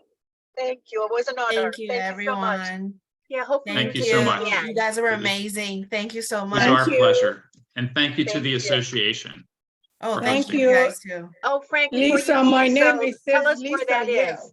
Thank you. It was an honor. Thank you, so much. everyone. Yeah, hopefully. Thank we you can so do it much. again. You guys were It was- amazing. Thank you so It was much. our pleasure. And thank you to Thank the you. association. Oh, for thank hosting. you guys too. Oh, Frank, before Lisa, you my leave, name so is tell says us where Lisa, that yeah. is.